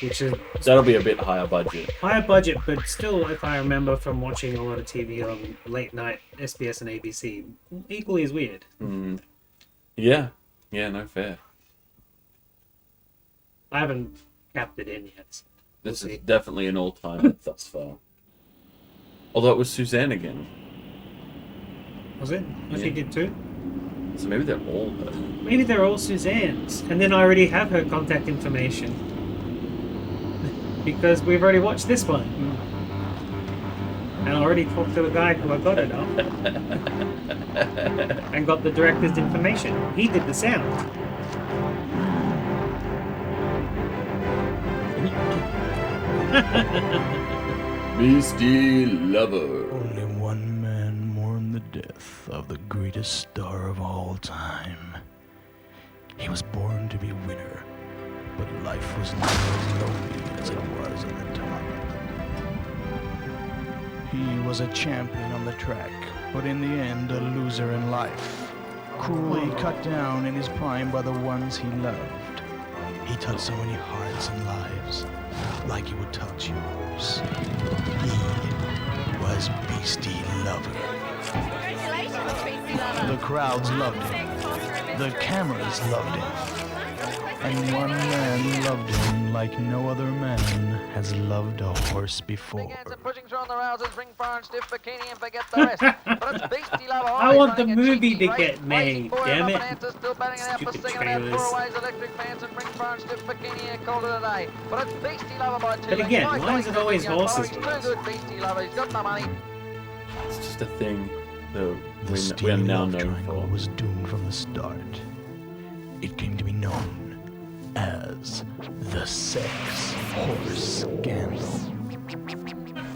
which is That'll be a bit higher budget. higher budget, but still, if I remember from watching a lot of TV on late night SBS and ABC, equally as weird. Mm. Yeah. Yeah, no fair. I haven't capped it in yet. So This we'll is see. definitely an all-time thus far. Although it was Suzanne again. Was it? Oh, she Yeah. did too? So maybe they're all her. Maybe they're all Suzanne's, and then I already have her contact information. Because we've already watched this one. And I already talked to the guy who I got it off. And got the director's information. He did the sound. Beastie Lover. Only one man mourned the death of the greatest star of all time. He was born to be a winner, but life was never as lonely as it was at the top. He was a champion on the track, but in the end a loser in life. Cruelly cut down in his prime by the ones he loved. He touched so many hearts and lives, like he would touch yours. He was Beastie Lover. The crowds loved him. The cameras loved him. And one man loved him like no other man has loved a horse before. Pushing through on the rousers, ring fire and stiff bikini and forget the rest. But it's Beastie Lover. I want the movie to get made, damn it. Stupid trailers. Electric fans and ring fire and stiff bikini and call it a day. But it's Beastie Lover by two. But again, why is it always horses He's with too us? good, Beastie Lover. He's got the money. It's just a thing that The we are steamy now love known triangle for. was doomed from the start. It came to be known as the sex horse scandal.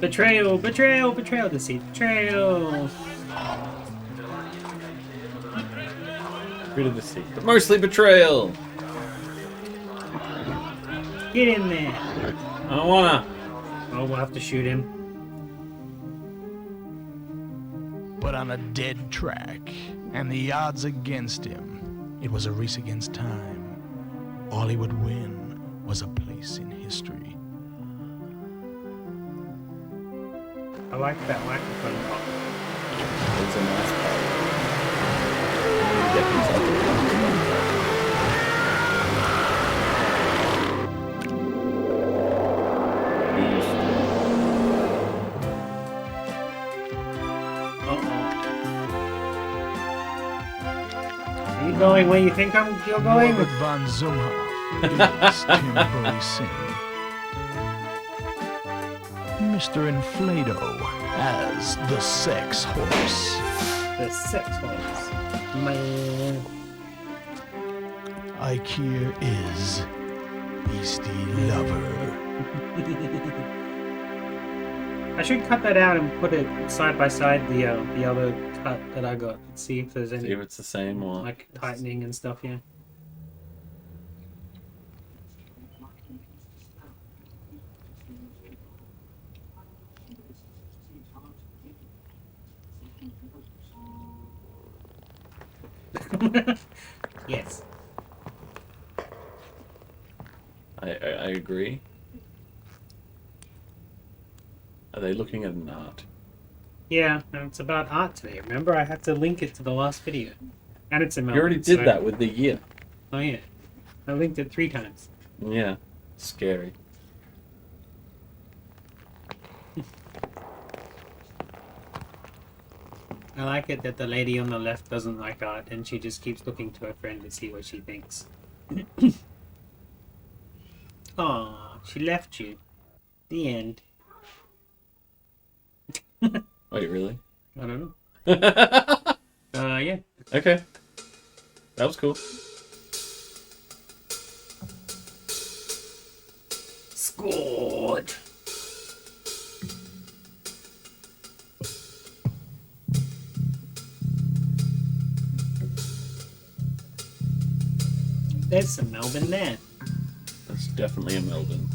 Betrayal, betrayal, betrayal, deceit, betrayal. Bit of deceit, but mostly betrayal. Get in there. I don't wanna. Oh, we'll have to shoot him. But on a dead track, and the odds against him, it was a race against time. All he would win was a place in history. I like that microphone pop. It's a nice part. Get these up. Are you going where you think you're going? Norbert von Zumhoff is Tim Brody Singh. Mr. Inflado as the sex horse. The sex horse. Man. Ikea is Beastie Lover. I should cut that out and put it side by side the other cut that I got. See if there's any See if it's the same or like tightening and stuff. Yeah. Yes. I agree. Are they looking at an art? Yeah, and it's about art today. Remember, I had to link it to the last video, and it's in You already Melbourne, did that with the year. Oh yeah, I linked it 3 times. Yeah, scary. I like it that the lady on the left doesn't like art, and she just keeps looking to her friend to see what she thinks. Aw, she left you. The end. Wait, really? I don't know. Yeah. Okay. That was cool. there's some Melbourne there. That's definitely a Melbourne.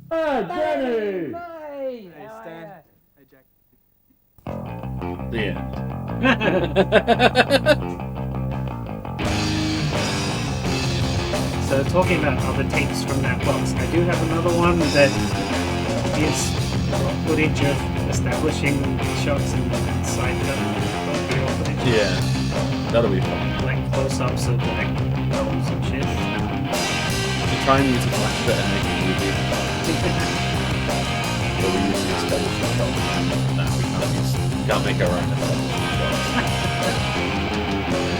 Hey, Jenny! Hey, Stan. Hey, Jack. The end. So talking about other tapes from that box, I do have another one that is footage of establishing shots and side footage. Yeah, that'll be fun. Like close-ups of like films and shit. To try and use a flash bit and make it movie. But we use the establishing shots. No, we can't make our own establishing shots.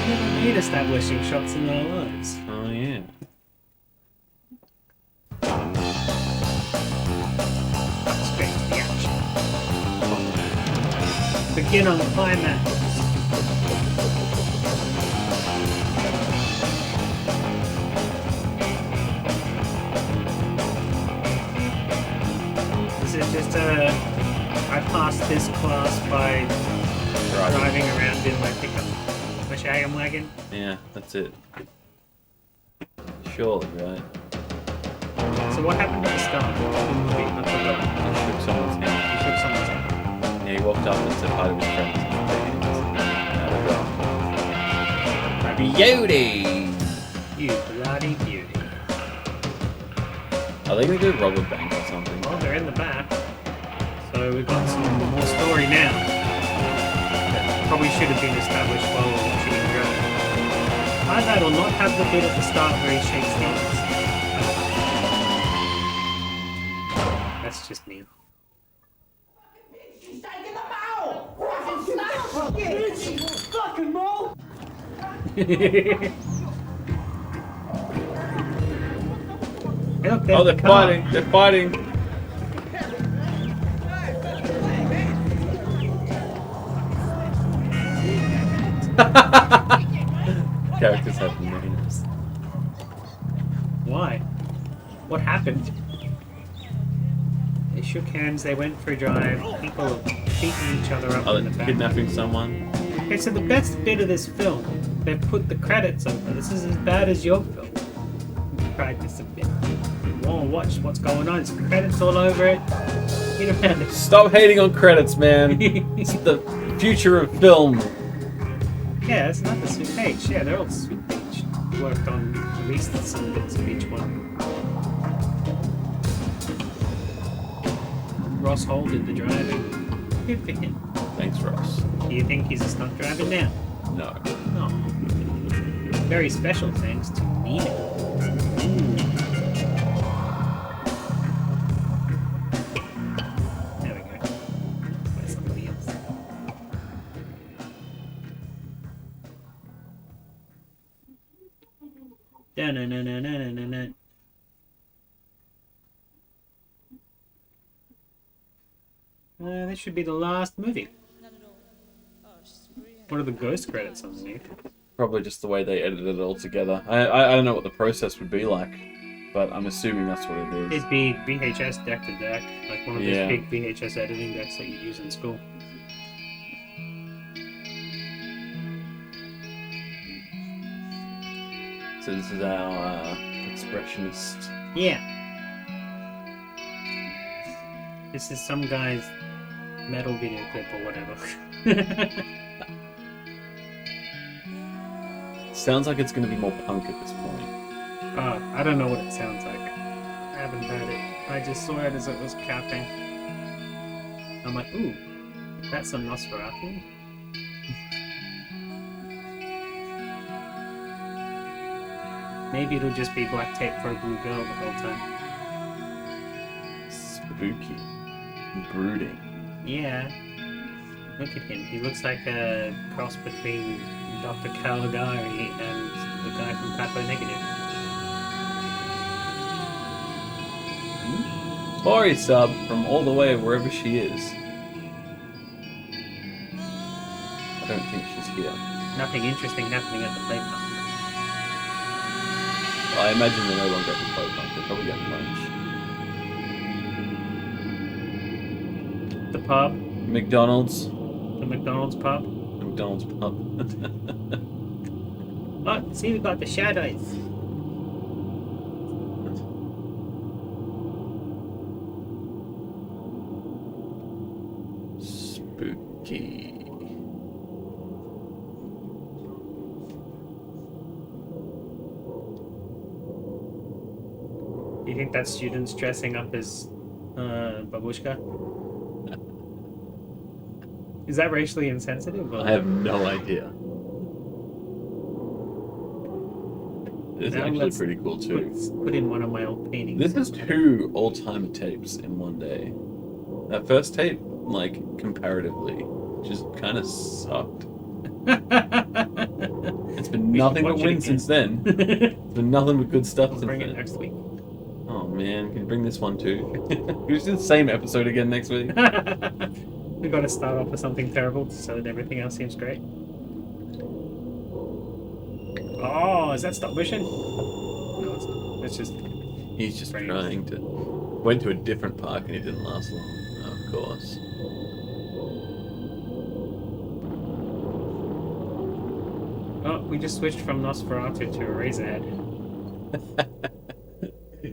We never made establishing shots in our lives. Oh yeah. Straight to the action. Begin on climax. This is just I passed this class by driving around in my pickup. My Shaggin' wagon. Yeah, that's it. Surely, right? So what happened at the start of the movie? I forgot. He shook someone's hand. He shook someone's hand. Yeah, he walked up and said hi to his friends. And beauty! You bloody beauty. Are they gonna go rob a bank or something? Well, they're in the back. So we've got some more story now. That probably should have been established while we were watching him go. Either or not have the bit at the start where he shakes hands. That's just me. Fucking mole! Hey, look, Oh, there's the they're car. fighting! They're fighting! Characters have names. Why? What happened? They shook hands, they went for a drive, people are beating each other up Are in the they back. kidnapping someone? Okay, so the best bit of this film, they've put the credits over. This is as bad as your film. Tried this a bit. Oh, watch what's going on. It's credits all over it. Get around it. Stop hating on credits, man. It's the future of film. Yeah, it's not the sweet page. Yeah, they're all sweet page. Worked on at least some bits of each one. Ross Hole did the driving. Good for him. Thanks, Ross. Do you think he's a stunt driver now? No. No. Very special thanks to Nina. There we go. By somebody else. Da-na-na-na-na-na-na. This should be the last movie. What are the ghost credits underneath? Probably just the way they edited it all together. I don't know what the process would be like, but I'm assuming that's what it is. It'd be VHS deck to deck, like one of those Yeah. big VHS editing decks that you use in school. So this is our expressionist. Yeah. This is some guy's metal video clip or whatever. Sounds like it's going to be more punk at this point. I don't know what it sounds like. I haven't heard it. I just saw it as it was capping. I'm like, ooh, that's some Nosferatu. Maybe it'll just be black tape for a blue girl the whole time. Spooky. Brooding. Yeah. Look at him. He looks like a cross between Dr. Caligari and the guy from Typo Negative. Tori sub from all the way wherever she is. I don't think she's here. Nothing interesting happening at the playground. I imagine they're no longer at the playground. They're probably getting lunch. The pub. McDonald's. The McDonald's pub. McDonald's pub. Oh, see, we got the shadows. Spooky. You think that student's dressing up as Babushka? Is that racially insensitive? Or... I have no idea. This is Now actually let's pretty cool too. Put in one of my old paintings. This is 2 old-time tapes in one day. That first tape, like, comparatively, just kind of sucked. It's been nothing but wins since then. It's been nothing but good stuff since bring then. it next week. Oh man, can you bring this one too? We just do the same episode again next week. We got to start off with something terrible so that everything else seems great. Oh, is that stop motion? No, it's not. It's just... He's just trying to... Went to a different park and it didn't last long. Of course. Oh, we just switched from Nosferatu to Eraserhead.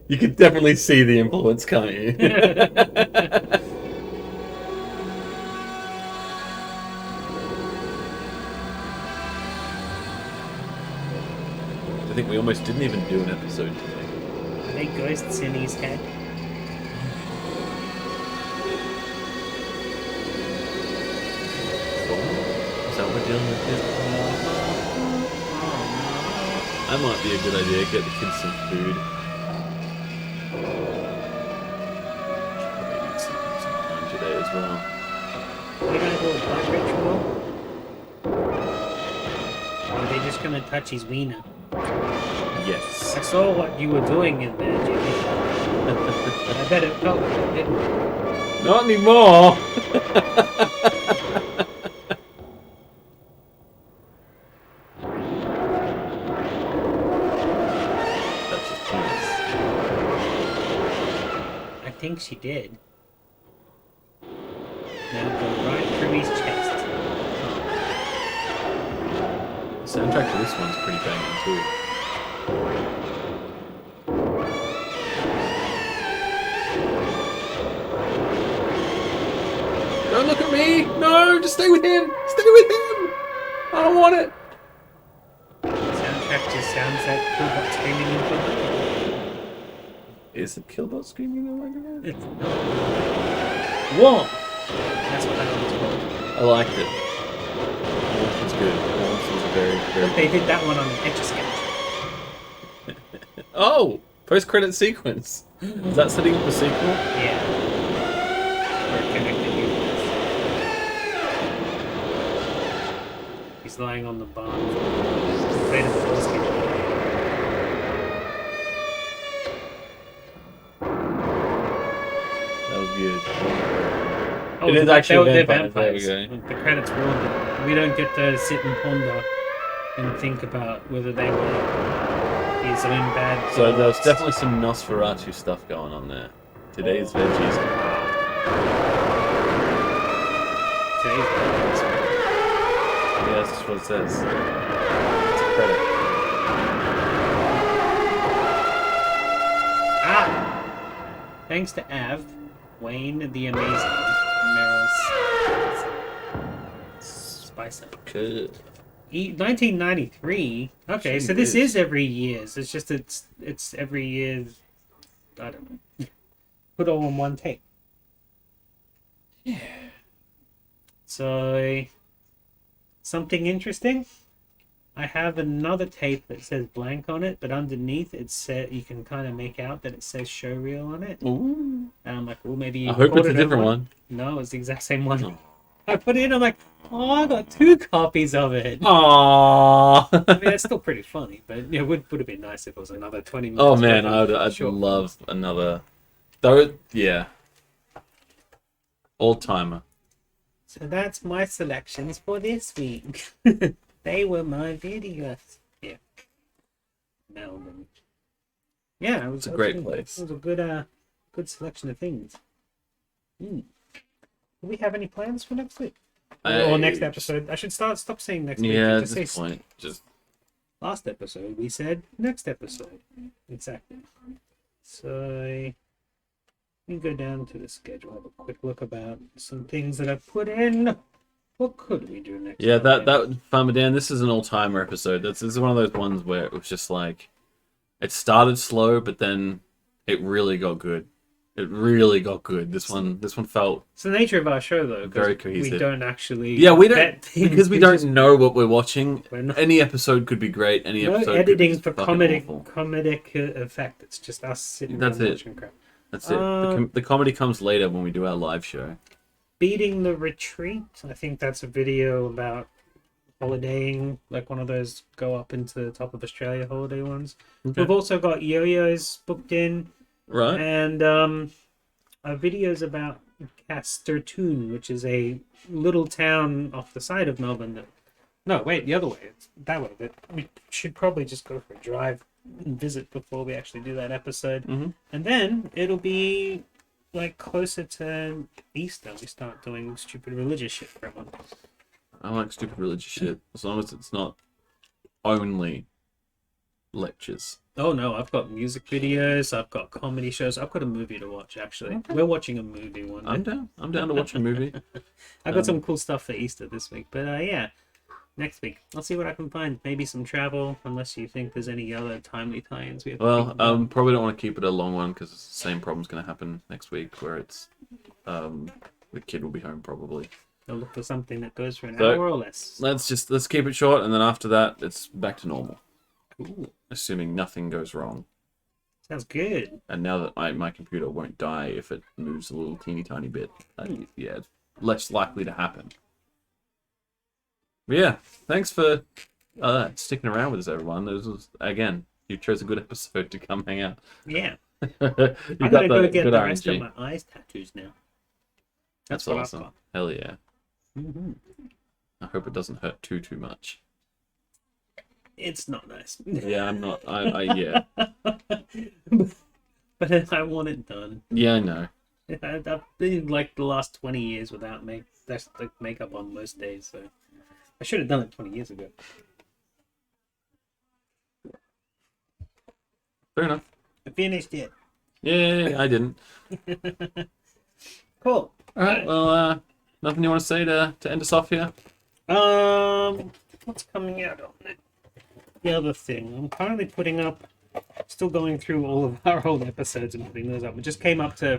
You can definitely see the influence, can't you? I think we almost didn't even do an episode today. Are they ghosts in his head? Is that what we're dealing with here? That might be a good idea. Get the kids some food. Probably need some time today as well. Are they gonna do a blood ritual? Or are they just gonna touch his wiener? Yes. I saw what you were doing in there, Jimmy. I bet it felt like it. Not anymore! That's just penis. I think she did. Now go right through his chest. The soundtrack to this one's pretty banging too. Don't look at me! No! Just stay with him! Stay with him! I don't want it! The soundtrack just sounds like Killbot screaming in the Is the Killbot screaming in the It's What? That's what that one's called. I liked it. It's good. This was a very, very... But they did that one on the Etch-a-Sketch. Oh! Post-credit sequence. Is that setting up a sequel? Yeah. Or connected universe. He's lying on the barn. Afraid of the horse getting away. That was good. Oh, It is like actually they're vampires. vampires. There we go. The credits warned it. We don't get to sit and ponder and think about whether they were his own bad. So there's thoughts. definitely some Nosferatu stuff going on there. Today's veggies. Today's veggies. Yeah, that's just what it says. It's a credit. Ah! Thanks to Av, Wayne the Amazing, Meryl Spicer. Good. 1993. Okay, so this is every year. It's just it's every year. I don't know. Put all in one tape. Yeah. So something interesting. I have another tape that says blank on it, but underneath it said you can kind of make out that it says showreel on it. Ooh. And I'm like, well, maybe you I hope it's a ordered different one. one. No, it's the exact same one. Oh. I put it in. I'm like, oh, I got 2 copies of it. Aww. I mean, that's still pretty funny, but it would have been nice if it was another 20 minutes. Oh man, I'd love another. Though, yeah. Old timer. So that's my selections for this week. They were my videos. Yeah. Melbourne. Yeah, it was a great place. It was a good selection of things. Do we have any plans for next week? Or next episode? I should stop saying next week. Yeah, at Just this say point, just Last episode, we said next episode. Exactly. So, we go down to the schedule, have a quick look about some things that I've put in. What could we do next? Yeah, time? that Farmer Dan, this is an all-timer episode. This is one of those ones where it was just like, it started slow, but then it really got good. It really got good. This one felt It's the nature of our show, though. 'cause very cohesive. We don't actually. Yeah, we don't vet things, because we don't just- know what we're watching. We're not- Any episode could be great. Any No episode editing could be for fucking awful. comedic effect. It's just us sitting That's there it. watching crap. That's it. The comedy comes later when we do our live show. Beating the Retreat. I think that's a video about holidaying, like one of those go up into the top of Australia holiday ones. Okay. We've also got yo-yos booked in. Right. And videos about Castertoon, which is a little town off the side of Melbourne. No, wait, the other way. It's that way. But we should probably just go for a drive and visit before we actually do that episode. Mm-hmm. And then it'll be like closer to Easter. We start doing stupid religious shit for a month. I like stupid religious shit as long as it's not only lectures. Oh no, I've got music videos, I've got comedy shows, I've got a movie to watch actually. We're watching a movie one day. I'm down. I'm down to watch a movie. I've got some cool stuff for Easter this week, but yeah, next week I'll see what I can find. Maybe some travel, unless you think there's any other timely tie-ins we have. Well, probably don't want to keep it a long one because the same problem's going to happen next week, where it's the kid will be home probably. I'll look for something that goes for an So, hour or less. Let's keep it short, and then after that, it's back to normal. Cool. Assuming nothing goes wrong. Sounds good. And now that my computer won't die if it moves a little teeny tiny bit, yeah, it's less likely to happen. But yeah, thanks for sticking around with us, everyone. This was, again, you chose a good episode to come hang out. Yeah. You I'm got gonna go the get good the rest of RNG. my eyes tattoos now. That's what awesome. I've got. Hell yeah. Mm-hmm. I hope it doesn't hurt too much. It's not nice. Yeah, I'm not. Yeah. But I want it done. Yeah, I know. I've been like the last 20 years without makeup on most days, so I should have done it 20 years ago. Fair enough. I finished it. Yeah, I didn't. Cool. All right. Well, nothing you want to say to end us off here? What's coming out on it? The other thing, I'm currently putting up, still going through all of our old episodes and putting those up. We just came up to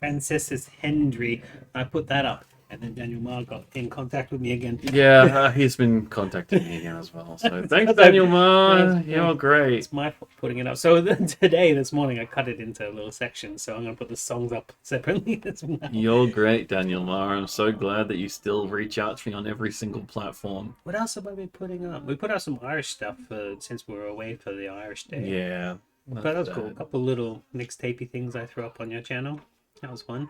Francis Hendry. I put that up, and then Daniel Marr got in contact with me again. Yeah, he's been contacting me again as well. So thanks, Daniel Marr. You're great. It's my fault putting it up. So this morning, I cut it into little sections. So I'm going to put the songs up separately as well. You're great, Daniel Marr. I'm so glad that you still reach out to me on every single platform. What else have I been putting up? We put out some Irish stuff since we were away for the Irish Day. Yeah. But that was cool. A couple little mixtapey things I threw up on your channel. That was fun.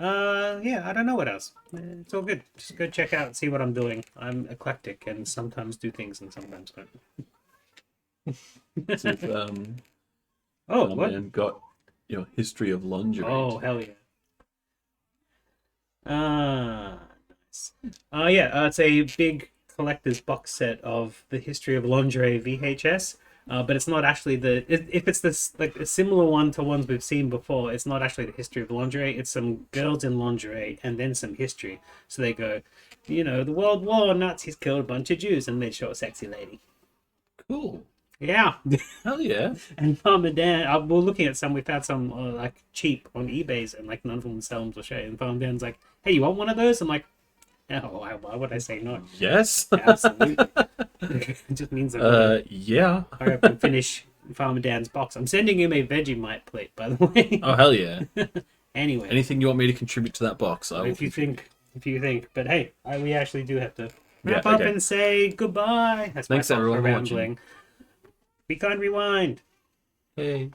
Yeah, I don't know what else. It's all good. Just go check out and see what I'm doing. I'm eclectic and sometimes do things and sometimes don't. So if, what? man got your history of lingerie. Oh, hell yeah. Nice. Yeah, it's a big collector's box set of the history of lingerie VHS. But it's not actually if it's this like a similar one to ones we've seen before, it's not actually the history of lingerie. It's some girls in lingerie and then some history. So they go, the World War, Nazis killed a bunch of Jews, and they show a sexy lady. Cool. Yeah. Hell yeah. And Mum and Dad, we're looking at some. We found some like cheap on eBay's, and like none of them sell them to show you. And Mum and Dad's like, "Hey, you want one of those?" I'm like, "Oh, why would I say no?" Yes. Absolutely. It just means that yeah. I have to finish Farmer Dan's box. I'm sending him a Vegemite plate, by the way. Oh, hell yeah. Anyway. Anything you want me to contribute to that box, I will. If you think. But hey, we actually do have to Yeah, wrap up okay. and say goodbye. That's Thanks, my fault everyone, for for watching. rambling. Be kind, rewind. Hey.